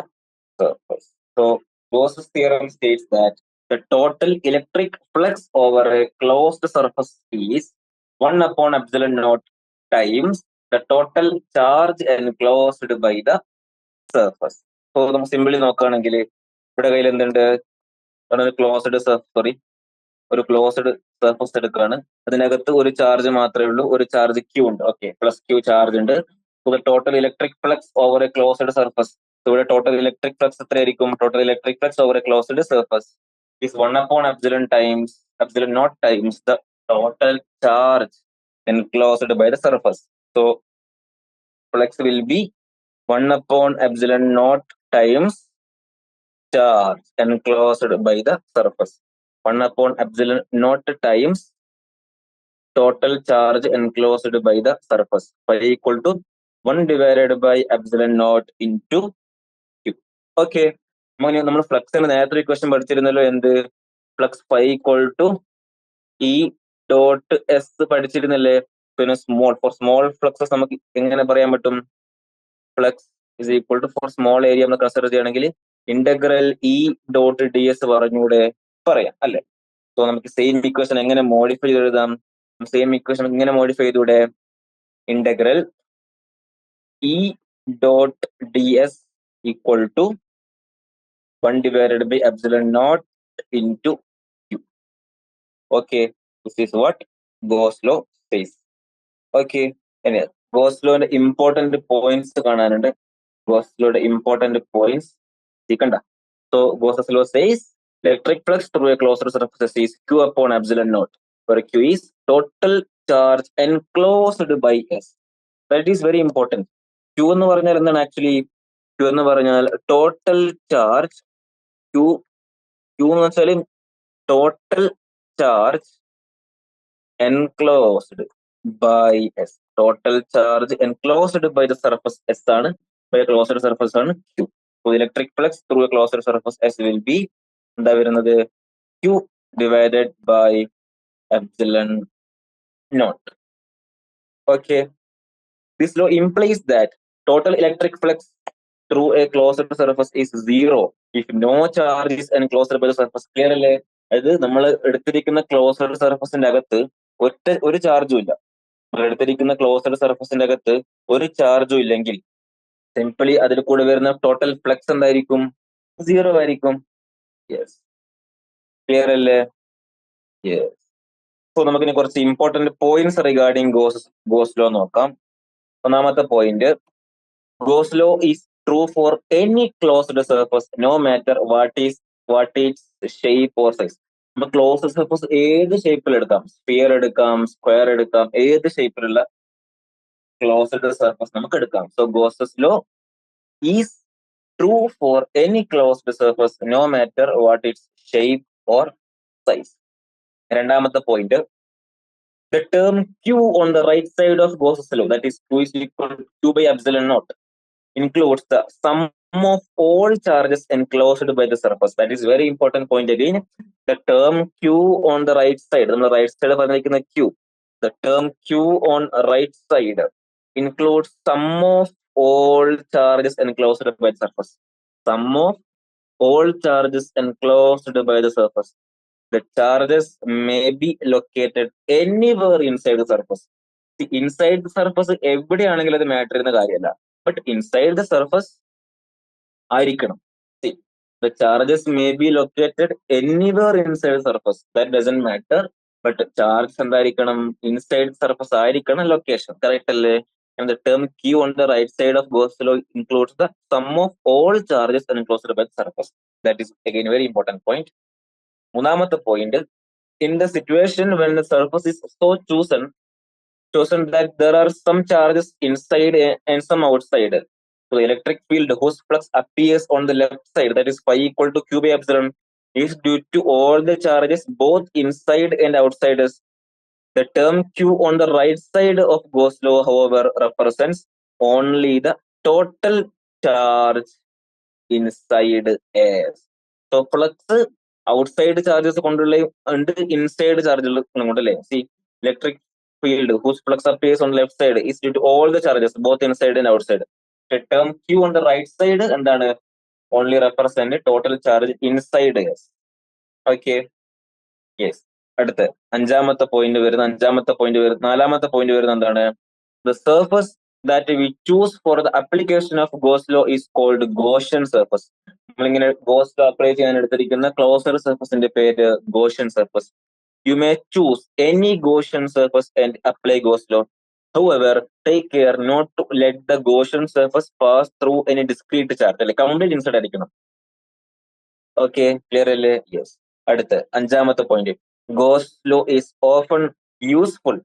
surface. So Gauss's theorem states that the total electric flux over a closed surface is 1 upon epsilon naught times the total charge enclosed by the surface. So നമുക്ക് simply നോക്കുകയാണെങ്കിൽ ഇവിടെ കയ്യിൽ എന്തുണ്ട്? ഒരു closed surface എടുക്കുകയാണ്. അതിനകത്ത് ഒരു charge മാത്രമേ ഉള്ളൂ, ഒരു ചാർജ് ക്യൂ ഉണ്ട്. ഓക്കെ, പ്ലസ് ക്യൂ ചാർജ് ഉണ്ട്. Total electric flux over A closed surface. ഇവിടെ ടോട്ടൽ ഇലക്ട്രിക് ഫ്ലക്സ് എത്രയായിരിക്കും? Total electric flux over A closed surface is 1 upon epsilon naught times the total charge enclosed by the surface. So flux will be 1 upon epsilon naught times charge enclosed by the surface. 1 upon epsilon naught times total charge enclosed by the surface. Phi equal to 1 divided by epsilon naught into Q. Okay. നമ്മൾ ഫ്ലക്സിന് നേരത്തെ equation പഠിച്ചിരുന്നല്ലോ, എന്ത്? Flux phi equal to E dot S പഠിച്ചിരുന്നില്ലേ? പിന്നെ small fluxes നമുക്ക് എങ്ങനെ പറയാൻ പറ്റും? Flux is equal to for small area നമ്മൾ കൺസിഡർ ചെയ്യണമെങ്കിൽ integral E dot D S പറഞ്ഞൂടെ? പറയാം അല്ലെ? സോ നമുക്ക് സെയിം ഇക്വേഷൻ എങ്ങനെ മോഡിഫൈ ചെയ്ത് എഴുതാം? സെയിം ഇക്വേഷൻ ഇങ്ങനെ മോഡിഫൈ ചെയ്തൂടെ? Integral E dot D S equal to 1 divided by epsilon naught into Q. Okay, this is what Gauss law says. Okay, Gauss law important points കാണാനുണ്ട്. Gauss law important points ശ്രദ്ധിക്കണ്ട. So Gauss law says electric flux through a closed surface is Q upon epsilon naught, where Q is total charge enclosed by S. That is very important. Q എന്ന് പറഞ്ഞാൽ എന്താണ്? Actually Q എന്ന് പറഞ്ഞാൽ total charge. Q എന്ന് വെച്ചാൽ total charge enclosed by S. Total charge enclosed by the surface S ആണ്. By closed surface ആണ് Q. Electric flux through a closed surface S will be എന്താ വരുന്നത്? Q divided by epsilon naught. Okay, this law implies that total electric flux through a closed surface is zero if no charge is enclosed by the surface. Clear അല്ലേ? അതായത് നമ്മൾ എടുത്തിരിക്കുന്ന closed സർഫസിന്റെ അകത്ത് ഒരു ചാർജും ഇല്ല. നമ്മൾ എടുത്തിരിക്കുന്ന ക്ലോസ്ഡ് സർഫസിന്റെ അകത്ത് ഒരു ചാർജും ഇല്ലെങ്കിൽ സിംപിളി അതിൽ കൂടെ വരുന്ന ടോട്ടൽ ഫ്ലക്സ് എന്തായിരിക്കും? സീറോ ആയിരിക്കും. യെസ്, ക്ലിയർ അല്ലേ? യെസ്. സോ നമുക്കിനി കുറച്ച് important points regarding goes law നോക്കാം. ഒന്നാമത്തെ point, Gauss law is true for any closed surface, no matter what its shape or size. നമ്മൾ ക്ലോസ്ഡ് സർഫസ് ഏത് ഷേപ്പിൽ എടുക്കാം, സ്ഫിയർ എടുക്കാം, സ്ക്വയർ എടുക്കാം, ഏത് ഷേപ്പിലുള്ള ക്ലോസ്ഡ് സർഫസ് നമുക്ക് എടുക്കാം. So Gauss's law is true for any closed surface, no matter what its shape or size. രണ്ടാമത്തെ point, the term Q on the right side of Gauss's law, that is Q is equal to Q by epsilon naught, includes the sum of all charges enclosed by the surface. That is very important point again. The term Q on the right side, നമ്മൾ right side പറഞ്ഞിരിക്കുന്ന Q, the term Q on right side includes sum of all charges enclosed by the surface. Sum of all charges enclosed by the surface. The charges may be located anywhere inside the surface. See, inside the surface എവിടെയാണെങ്കിലും അത് matter ചെയ്യുന്ന കാര്യമല്ല. But inside the surface ആയിരിക്കണം. See, the charges may be located anywhere inside the surface. That doesn't matter. But charge എന്തായിരിക്കണം? Inside the surface ആയിരിക്കണം location. Correct അല്ലേ? And the term Q on the right side of Gauss law includes the sum of all charges enclosed by the surface. That is again very important point. മൂന്നാമത്തെ point, in the situation when the surface is so chosen that there are some charges inside and some outside. So the electric field whose flux appears on the left side, that is phi equal to q by epsilon, is due to all the charges both inside and outside us. The term q on the right side of Gauss law, however, represents only the total charge inside S. So flux outside charges കൊണ്ടുള്ള ഉണ്ട്, inside charges കൊണ്ടല്ലേ. See, electric field whose flux appears on the left side is due to all the charges both inside and outside. The term q on the right side എന്താണ്, only represent total charge inside S. Okay, yes. അടുത്ത നാലാമത്തെ point വരുന്ന എന്താണ്, the surface that we choose for the application of Gauss law is called Gaussian surface. നമ്മളിങ്ങനെ Gauss law apply ചെയ്യാൻ എടുത്തിരിക്കുന്ന closer സർഫസിന്റെ പേര് Gaussian surface. You may choose any Gaussian surface and apply Gauss law. However, take care not to let the Gaussian surface pass through any discrete charge. അല്ലെ, counted inside ആയിരിക്കണം. Okay, clear അല്ലേ? Yes. അടുത്ത അഞ്ചാമത്തെ point, Gauss law is often useful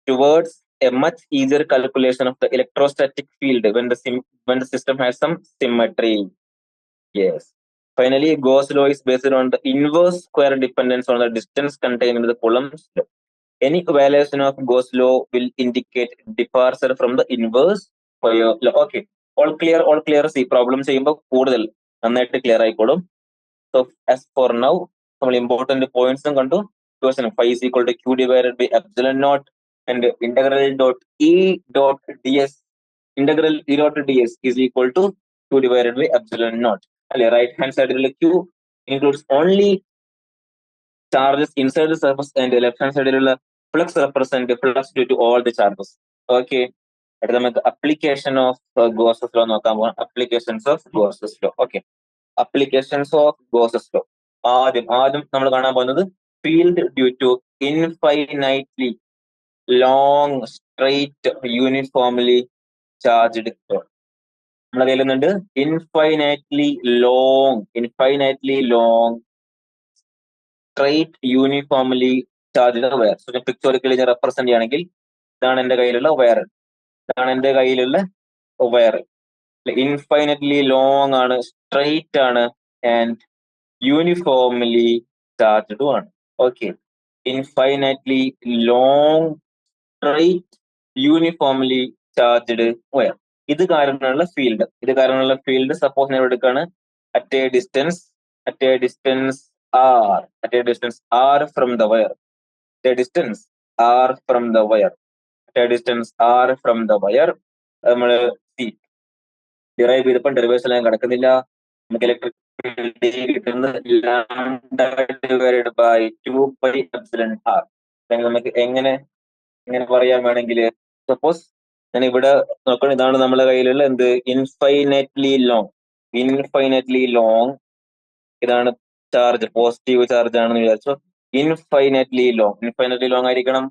towards a much easier calculation of the electrostatic field when the system has some symmetry. Yes. Finally, Gauss law is based on the inverse square dependence on the distance contained in the Coulomb's law. Any evaluation of Gauss law will indicate departure from the inverse square law. Okay, all clear. See, problem ചെയ്യുമ്പോൾ കൂടുതൽ നന്നായിട്ട് clear ആയിക്കോളും. So as for now, നമ്മൾ important പോയിന്റ്സും കണ്ടു. Question phi is equal to q divided by epsilon naught and integral dot e dot ds is equal to q divided by epsilon naught. അല്ലെ, right hand സൈഡിലുള്ള q includes only charges inside the surface and left hand സൈഡിലുള്ള flux represent flux due to all the charges. Okay, അടുത്ത നമുക്ക് application of Gauss's law നോക്കാൻ പോകാം. Applications of Gauss's law. Okay, applications of Gauss's law. ആദ്യം നമ്മൾ കാണാൻ പോകുന്നത് field due to infinitely long straight uniformly charged cone. നമ്മുടെ കയ്യിലുണ്ട് infinitely long straight uniformly charged wire. So pictorially ഞാൻ റെപ്രസെന്റ് ചെയ്യുകയാണെങ്കിൽ ഇതാണ് എന്റെ കയ്യിലുള്ള വയർ. ഇൻഫൈനറ്റ്ലി ലോങ് ആണ്, സ്ട്രെയിറ്റ് ആണ്, ആൻഡ് യൂണിഫോംലി ചാർജ്ഡും ആണ്. Okay, infinitely long straight uniformly charged wire. ഇത് കാരണമുള്ള ഫീൽഡ് സപ്പോസ് ഞാൻ എടുക്കുകയാണ് at a distance r from the wire. നമ്മള് ഡിറൈവ് ചെയ്തപ്പോൾ ഡെറിവേഷൻ ഞാൻ കിടക്കുന്നില്ല. നമുക്ക് ഇലക്ട്രിക് ഫീൽഡ് കിട്ടുന്നത് λ/2πεr. നമുക്ക് എങ്ങനെ പറയാൻ വേണമെങ്കിൽ, സപ്പോസ് ഞാൻ ഇവിടെ നോക്കണം, ഇതാണ് നമ്മുടെ കയ്യിലുള്ള എന്ത്, ഇൻഫൈനൈറ്റ്ലി ലോങ് ഇതാണ് ചാർജ്, പോസിറ്റീവ് ചാർജ് ആണെന്ന് വിചാരിച്ചു. ഇൻഫൈനൈറ്റ്ലി ലോങ് ആയിരിക്കണം,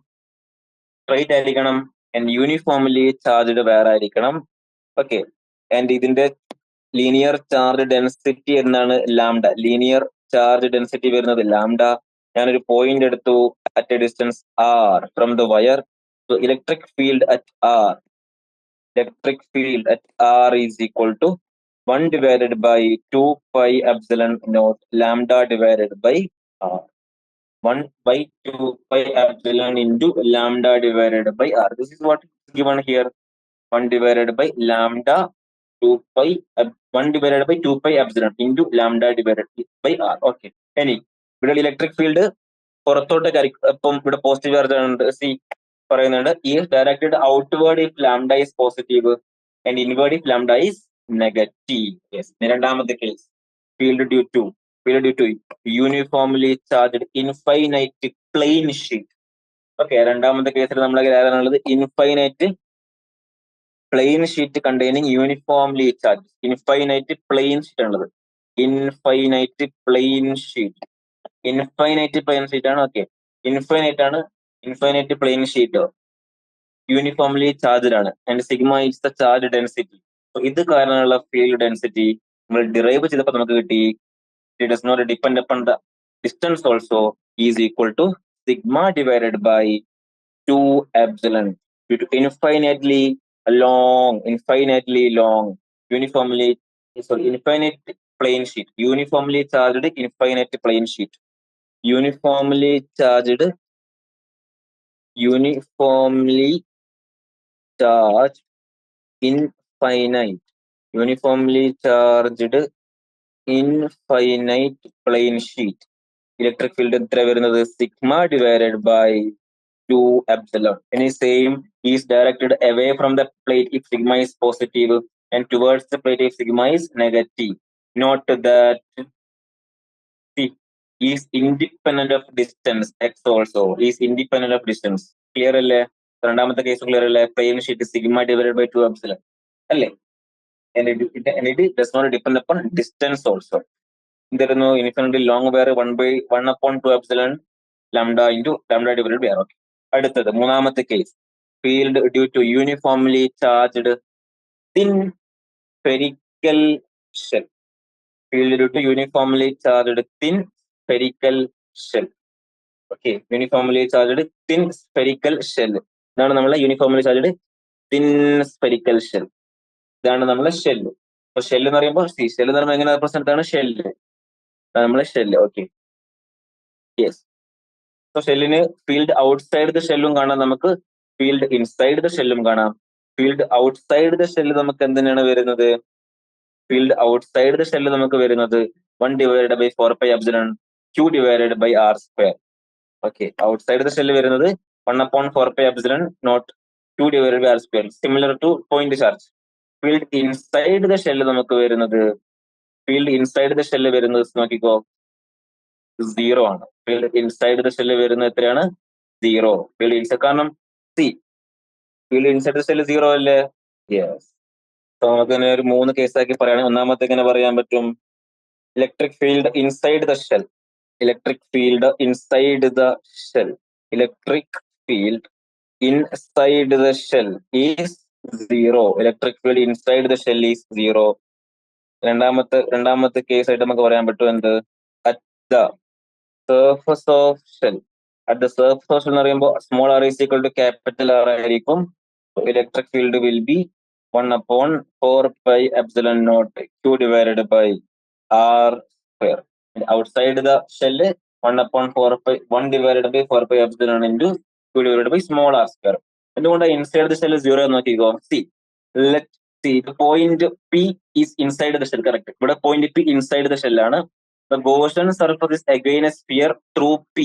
സ്ട്രെയിറ്റ് ആയിരിക്കണം, ആൻഡ് യൂണിഫോംലി ചാർജ്ഡ് വയർ ആയിരിക്കണം. ഓക്കെ, ആൻഡ് ഇതിന്റെ ലീനിയർ ചാർജ് ഡെൻസിറ്റി എന്നാണ് ലാംഡ. ലീനിയർ ചാർജ് ഡെൻസിറ്റി വരുന്നത് ലാംഡ. ഞാനൊരു പോയിന്റ് എടുത്തു at a distance r from the wire. So electric field at r is equal to 1 divided by 2πε0 lambda divided by r. 1/2πε into lambda divided by r. This is what is given here. 1 divided by 2πε into lambda divided by r. Okay. ഇനി ഇവിടെ electric field പുറത്തോട്ടേക്ക്, ഇപ്പം ഇവിടെ positive charge ആണ്. സി പറയുന്നുണ്ട് is directed outward if lambda is positive and inward if lambda is negative. Yes. രണ്ടാമത്തെ case, field due to uniformly charged infinite plane sheet. Okay, രണ്ടാമത്തെ കേസിൽ നമ്മളെ ഏതാണുള്ളത്, infinite plane sheet containing uniformly charge. Infinite plane sheet ആണുള്ളത്. Infinite plane sheet ആണ്. Okay, infinite plane sheet uniformly charged ആണ്, and sigma is the charge density. ഇത് കാരണമുള്ള field density നമ്മൾ ഡിറൈവ് ചെയ്തപ്പോൾ നമുക്ക് കിട്ടി it does not depend upon the distance also, is equal to sigma divided by 2 epsilon due to infinitely long, infinite plane sheet, uniformly charged infinite plane sheet, uniformly charged infinite, uniformly charged infinite plane sheet. Electric field എത്ര വരുന്നത്? Sigma divided by 2 epsilon. Any same is directed away from the plate if sigma is positive and towards the plate if sigma is negative. Note that C is independent of distance. X also is independent of distance. Clear അല്ലേ? രണ്ടാമത്തെ case clear അല്ലേ? Plane sheet sigma divided by 2 epsilon അല്ലേ? And it does not depend upon distance also. തരുന്നു infinity long wire 1/1/2 epsilon lambda into lambda divided by r. Okay. അടുത്തത് മൂന്നാമത്തെ case, field due to uniformly charged thin spherical shell. Field due to uniformly charged thin spherical shell. Okay, uniformly charged thin spherical shell. ഇതാണ് നമ്മളെ uniformly charged thin spherical shell. ഇതാണ് നമ്മളെ shell. അപ്പൊ shell എന്ന് പറയുമ്പോൾ shell എന്ന് പറയുമ്പോൾ എങ്ങനെ റെപ്രസെന്റ് ആണ്? ഷെല്ല്, നമ്മളെ ഷെല്ല്. Okay, yes. സോ ഷെല്ലിന് ഫീൽഡ് ഔട്ട്സൈഡ് ദ ഷെല്ലും കാണാം, നമുക്ക് ഫീൽഡ് ഇൻസൈഡ് ദ ഷെല്ലും കാണാം. ഫീൽഡ് ഔട്ട്സൈഡ് ദ ഷെല്ല് നമുക്ക് എന്തിനാണ് വരുന്നത്? ഫീൽഡ് ഔട്ട്സൈഡ് ദ ഷെല്ല് നമുക്ക് വരുന്നത് 1 divided by 4 pi epsilon q divided by r square. Okay, outside the shell വരുന്നത് 1/4 pi epsilon naught q divided by r square, similar to point charge. Field inside the shell നമുക്ക് വരുന്നത്, നോക്കിക്കോ, 0 ആണ്. Field inside the shell വരുന്നത് എത്രയാണ്? 0. Field inside, കാരണം field inside the shell 0 അല്ലേ? Yes. So നമുക്ക് തന്നെ ഒരു 3 കേസാക്കി പറയുകയാണെങ്കിൽ ഒന്നാമത്തെ എങ്ങനെ പറയാൻ പറ്റും? Electric field inside the shell, electric field inside the shell, electric field inside the shell is 0. Electric field inside the shell is 0. രണ്ടാമത്തെ കേസ് ആയിട്ട് നമുക്ക് പറയാൻ പറ്റും എന്ത്? At the surface of shell. At the surface of shell എന്ന് പറയുമ്പോൾ small r is equal to capital r ആയിരിക്കും. Electric field will be 1/4 pi epsilon naught q divided by r square. Outside the shell 1 divided by 4 pi epsilon into q divided by small r square. എന്തുകൊണ്ട് inside the shell 0 നോക്കിക്കോ. Let see the point P is inside the shell, correct? ഇവിടെ point P inside the shell ആണ്. The Gaussian surface is again a sphere through P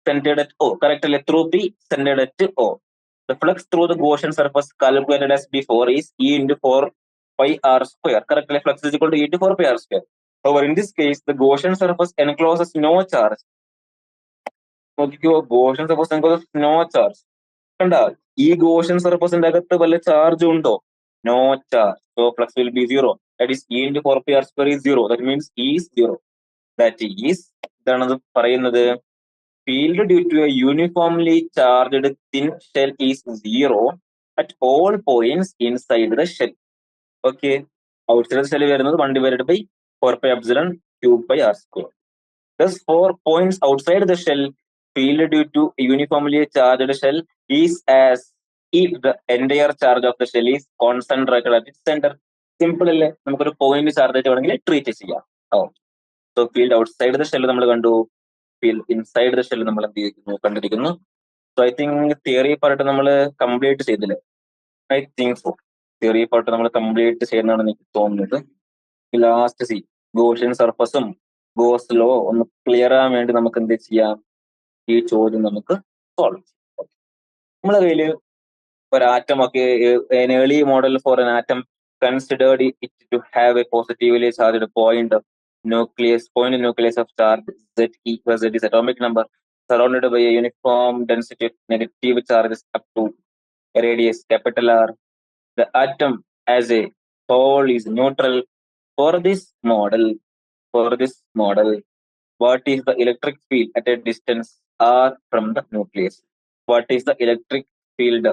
centered at O, correct അല്ലേ? Through P centered at O. The flux through the Gaussian surface calculated as before is E into 4 pi r square, correct അല്ലേ? Flux is equal to E into 4 pi r square. However, in this case, the Gaussian surface encloses no charge. നോക്കിക്കോ, Gaussian surface encloses no charge. കണ്ട, ഈ Gaussian സർഫസിന്റെ അകത്ത് വല്ല charge ഉണ്ടോ? No charge. So flux will be 0. That is E into 4 pi r square is 0. That means E is 0. That is, ഇതാണത് പറയുന്നത്, field due to a uniformly charged thin shell is 0 at all points inside the shell. Okay, outside shell വരുന്നത് 1 divided by 4 pi epsilon q by r square. Thus, for points outside the shell, field due to uniformly charged shell is as if the entire charge of the shell is concentrated at its center. Simple അല്ലേ? നമുക്കൊരു point charge ആയിട്ട് വേണമെങ്കിൽ treat ചെയ്യാം. So field outside the shell നമ്മൾ കണ്ടു, field inside the shell നമ്മൾ എന്ത് ചെയ്യുന്നു? കണ്ടിരിക്കുന്നു. So I think theory part നമ്മൾ കംപ്ലീറ്റ് ചെയ്തില്ലേ? I think so. Theory part നമ്മൾ കംപ്ലീറ്റ് ചെയ്യുന്നതാണ് എനിക്ക് തോന്നുന്നത്. ലാസ്റ്റ് ഗോഷ്യൻ സർഫസും ഗോസ് ലോ ഒന്ന് ക്ലിയർ ആകാൻ വേണ്ടി നമുക്ക് എന്ത് ചെയ്യാം? ഈ ചോദ്യം നമുക്ക് സോൾവ് ചെയ്യാം. നമ്മളെ കയ്യില് ഒരു atom okay, early model for an atom considered it to have a positively charged point nucleus of charge Z equals Z is atomic number surrounded by a uniform density of negative charges up to a radius capital R. The atom as a whole is neutral. For this model, what is the electric field at a distance r from the nucleus? What is the electric field?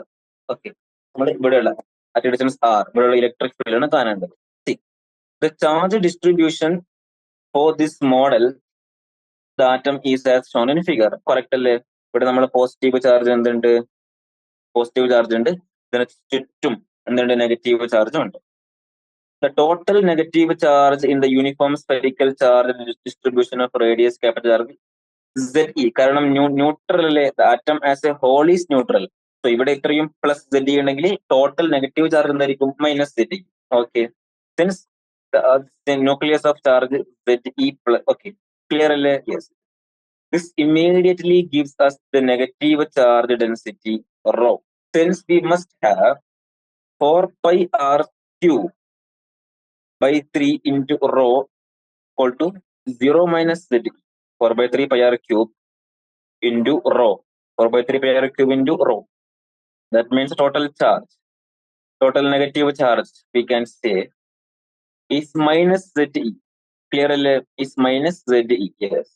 Okay, നമ്മൾ ഇവിടെയുള്ള at a distance r ഇവിടെയുള്ള electric field ആണ് കാണേണ്ടത്. See, the charge distribution For this model, the atom is as shown in figure. Correct അല്ലേ? ഇവിടെ നമ്മൾ positive charge എന്തുണ്ട്? Positive charge ഉണ്ട്. ഇതിന് ചുറ്റും എന്തുണ്ട്? നെഗറ്റീവ് ചാർജും ഉണ്ട്. The total negative charge in the uniform spherical charge distribution of radius capital R ZE. കാരണം ന്യൂട്രൽ അല്ലേ? The atom as a whole is neutral. So ഇവിടെ ഇത്രയും പ്ലസ് ZE ഉണ്ടെങ്കിൽ ടോട്ടൽ നെഗറ്റീവ് ചാർജ് എന്തായിരിക്കും? Minus ZE. Okay. Since the nucleus of charge ZE plus. Okay. Clear അല്ലേ? Yes. This immediately gives us the negative charge density rho. Since we must have 4 pi r cube by 3 into rho equal to 0 minus z. 4 by 3 pi r cube into rho. 4 by 3 pi r cube into rho. That means total charge. Total negative charge, we can say, is minus ZE. Clear അല്ലേ? Is minus ZE. Yes.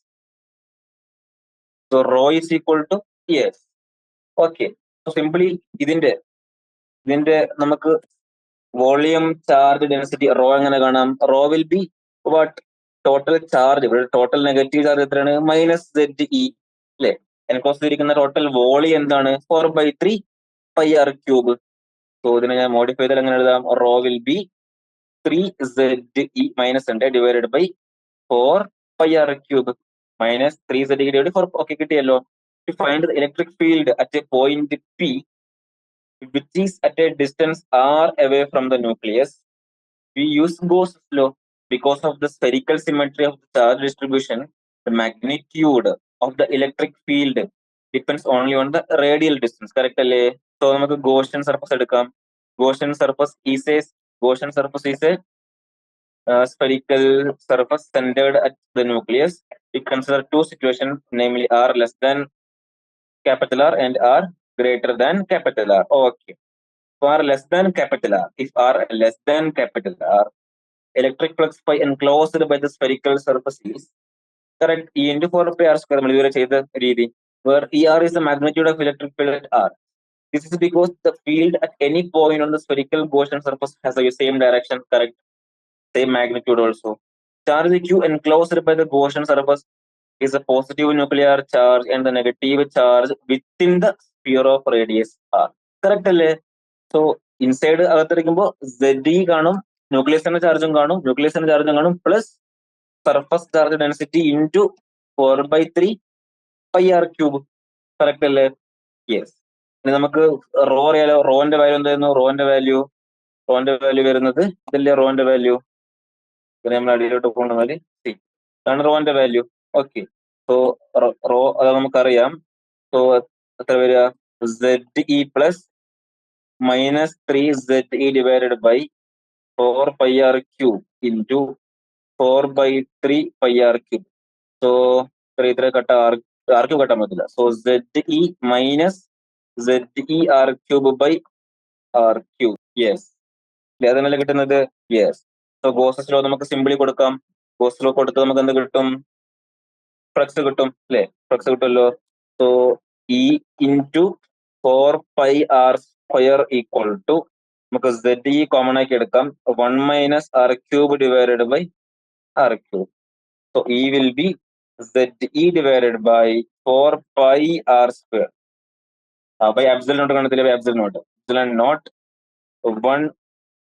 So rho is equal to yes. Okay. So simply ഇതിന്റെ നമുക്ക് volume charge density rho എങ്ങനെ കാണാം? Rho will be what? Total charge. ഇവിടെ total negative charge എത്രയാണ്? Minus ZE അല്ലെ? എൻകോസിരിക്കുന്ന total volume എന്താണ്? 4/3 pi r cube. So ഇതിനെ ഞാൻ മോഡിഫൈ ചെയ്താൽ എങ്ങനെ എഴുതാം? Rho will be 3ZE minus ഉണ്ട് divided by 4 pi r cube minus 3ZE divide 4. Okay, കിട്ടിയല്ലോ. To find the electric field at a point P which is at a distance r away from the nucleus, we use Gauss's law. Because of the spherical symmetry of the charge distribution, the magnitude of the electric field depends only on the radial distance. Correct അല്ലേ? So നമുക്ക് Gaussian surface എടുക്കാം. Gaussian surface is a spherical surface centered at the nucleus. We consider two situations, namely r less than capital R and r greater than capital R. Okay. So r less than capital R. If r less than capital R, electric flux by enclosed by the spherical surface is correct E into 4 pi r square. നമ്മൾ ഇതുവരെ ചെയ്ത രീതി, where ER is the magnitude of electric field at R. This is because the field at any point on the spherical Gaussian surface has the same direction, correct? Same magnitude also. Charge Q enclosed by the Gaussian surface is a positive nuclear charge and the negative charge within the sphere of radius R. Correct അല്ലേ? So inside അകത്തിരിക്കുമ്പോൾ ZE കാണും, ന്യൂക്ലിയസിന്റെ ചാർജും കാണും, plus surface charge density into 4/3 pi r cube. Correct അല്ലേ? Yes. ഇനി നമുക്ക് raw അറിയാലോ. റോന്റെ value എന്തായിരുന്നു? റോന്റെ value വരുന്നത് ഇതല്ലേ റോന്റെ വാല്യൂ? പിന്നെ നമ്മൾ അടിയിലോട്ട് കൊണ്ടുവന്നാൽ ആണ് റോന്റെ വാല്യൂ. ഓക്കെ. സോ റോ അത് നമുക്കറിയാം. സോ എത്ര വരിക? ZE plus minus 3ZE divided by 4 pi r cube into 4/3 pi r cube. So ഇത്ര കട്ട r cube കട്ടാൻ പറ്റില്ല. So ZE minus ZE r cube by r cube. Yes. ഏതെന്നല്ലേ കിട്ടുന്നത്? യെസ്. സോ ഗോസസ് ലോ നമുക്ക് simply കൊടുക്കാം. Gauss law കൊടുത്ത് നമുക്ക് എന്ത് കിട്ടും? ഫ്ലക്സ് കിട്ടും അല്ലെ? ഫ്ലക്സ് കിട്ടുമല്ലോ. So E into 4 pi r square equal to നമുക്ക് ZE കോമൺ ആക്കി എടുക്കാം. 1 minus r cube divided by r cube. So E will be ZE divided by 4 pi r square. By absolute nought കാണത്തില്ല. By absolute nought 1.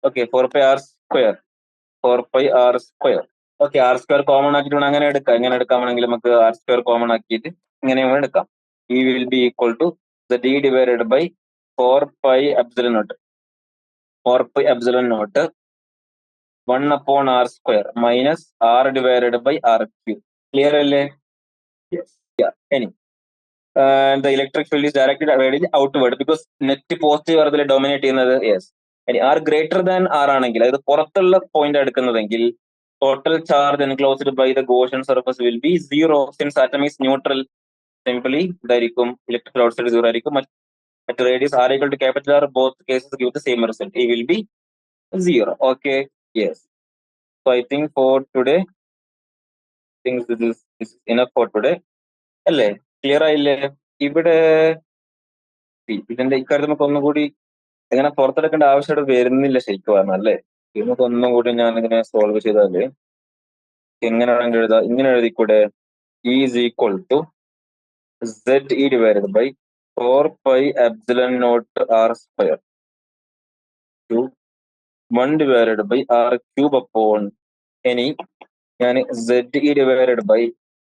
Okay, 4 pi r square. 4 pi r square. Okay, r square common ആക്കിയിട്ട് അങ്ങനെ എടുക്കാം. എങ്ങനെ എടുക്കാമെങ്കിൽ നമുക്ക് R square common ആക്കിയിട്ട് ഇങ്ങനെ എടുക്കാം. E will be equal to ZE divided by 4 pi epsilon naught. 4 pi epsilon naught 1 upon r square minus r divided by r cube. Clear അല്ലേ? Yes. Yeah. Any. And the electric field is directed outward because net positive ആർതിൽ dominate ചെയ്യുന്നത്. Yes. ഇനി r greater than r ആണെങ്കിൽ, അതായത് പുറത്തുള്ള point എടുക്കുന്നതെങ്കിൽ total charge enclosed by the Gaussian surface will be 0 since atom is neutral. Simply ഇതായിരിക്കും electric field outside 0 ആയിരിക്കും. At radius r equal to capital R, both cases give the same result. E will be 0. Okay. Yes. So I think for today, this is enough for today. അല്ലേ? Clear ആയില്ലേ? ഇവിടെ ഇതിന്റെ ഇക്കാര്യത്തിൽ നമുക്ക് ഒന്നും കൂടി ഇങ്ങനെ പുറത്തെടുക്കേണ്ട ആവശ്യമായിട്ട് വരുന്നില്ല ശരിക്കും പറഞ്ഞാൽ അല്ലേ? നമുക്ക് ഒന്നും കൂടി ഞാൻ ഇങ്ങനെ സോൾവ് ചെയ്താല് എങ്ങനെ വേണമെങ്കിൽ എഴുതാം. ഇങ്ങനെ എഴുതിക്കൂടെ? Is equal to ZE divided by 4 pi epsilon naught R square to 1 divided by R cube upon any ഞാൻ ZE divided by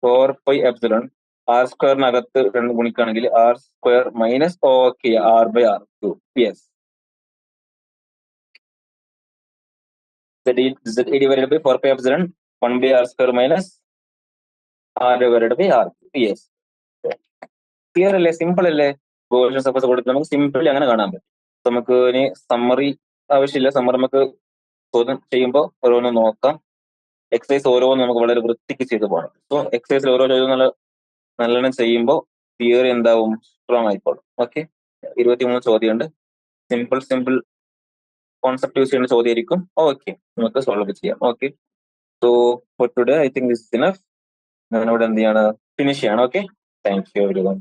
4 pi epsilon R സ്ക്വയറിനകത്ത് 2 ഗുണിക്കുകയാണെങ്കിൽ R square minus okay R by R cube. Yes, ZE divided by 4 pi epsilon 1 by R square minus R divided by R cube. Yes, clear അല്ലേ? Simple അല്ലേ? Golden suppose കൊടുത്ത് നമുക്ക് simply അങ്ങനെ കാണാൻ പറ്റും. നമുക്ക് ഇനി summary ആവശ്യമില്ല. സമ്മറി നമുക്ക് ചോദ്യം ചെയ്യുമ്പോൾ ഓരോന്ന് നോക്കാം. എക്സസൈസ് ഓരോന്ന് നമുക്ക് വളരെ വൃത്തിക്ക് ചെയ്ത് പോകണം. സോ എക്സസൈസിൽ ഓരോ ചോദ്യം നല്ലോണം ചെയ്യുമ്പോൾ തിയറി എന്താവും? സ്ട്രോങ് ആയിക്കോളും. ഓക്കെ, 23 ചോദ്യമുണ്ട്. സിമ്പിൾ കോൺസെപ്റ്റ് യൂസ് ചെയ്യുന്ന ചോദ്യമായിരിക്കും. ഓക്കെ, നമുക്ക് സോൾവ് ചെയ്യാം. Okay, so for today I think this is enough. ഞാനിവിടെ എന്ത് ചെയ്യാണ്? ഫിനിഷ് ചെയ്യണം. Okay, thank you everyone.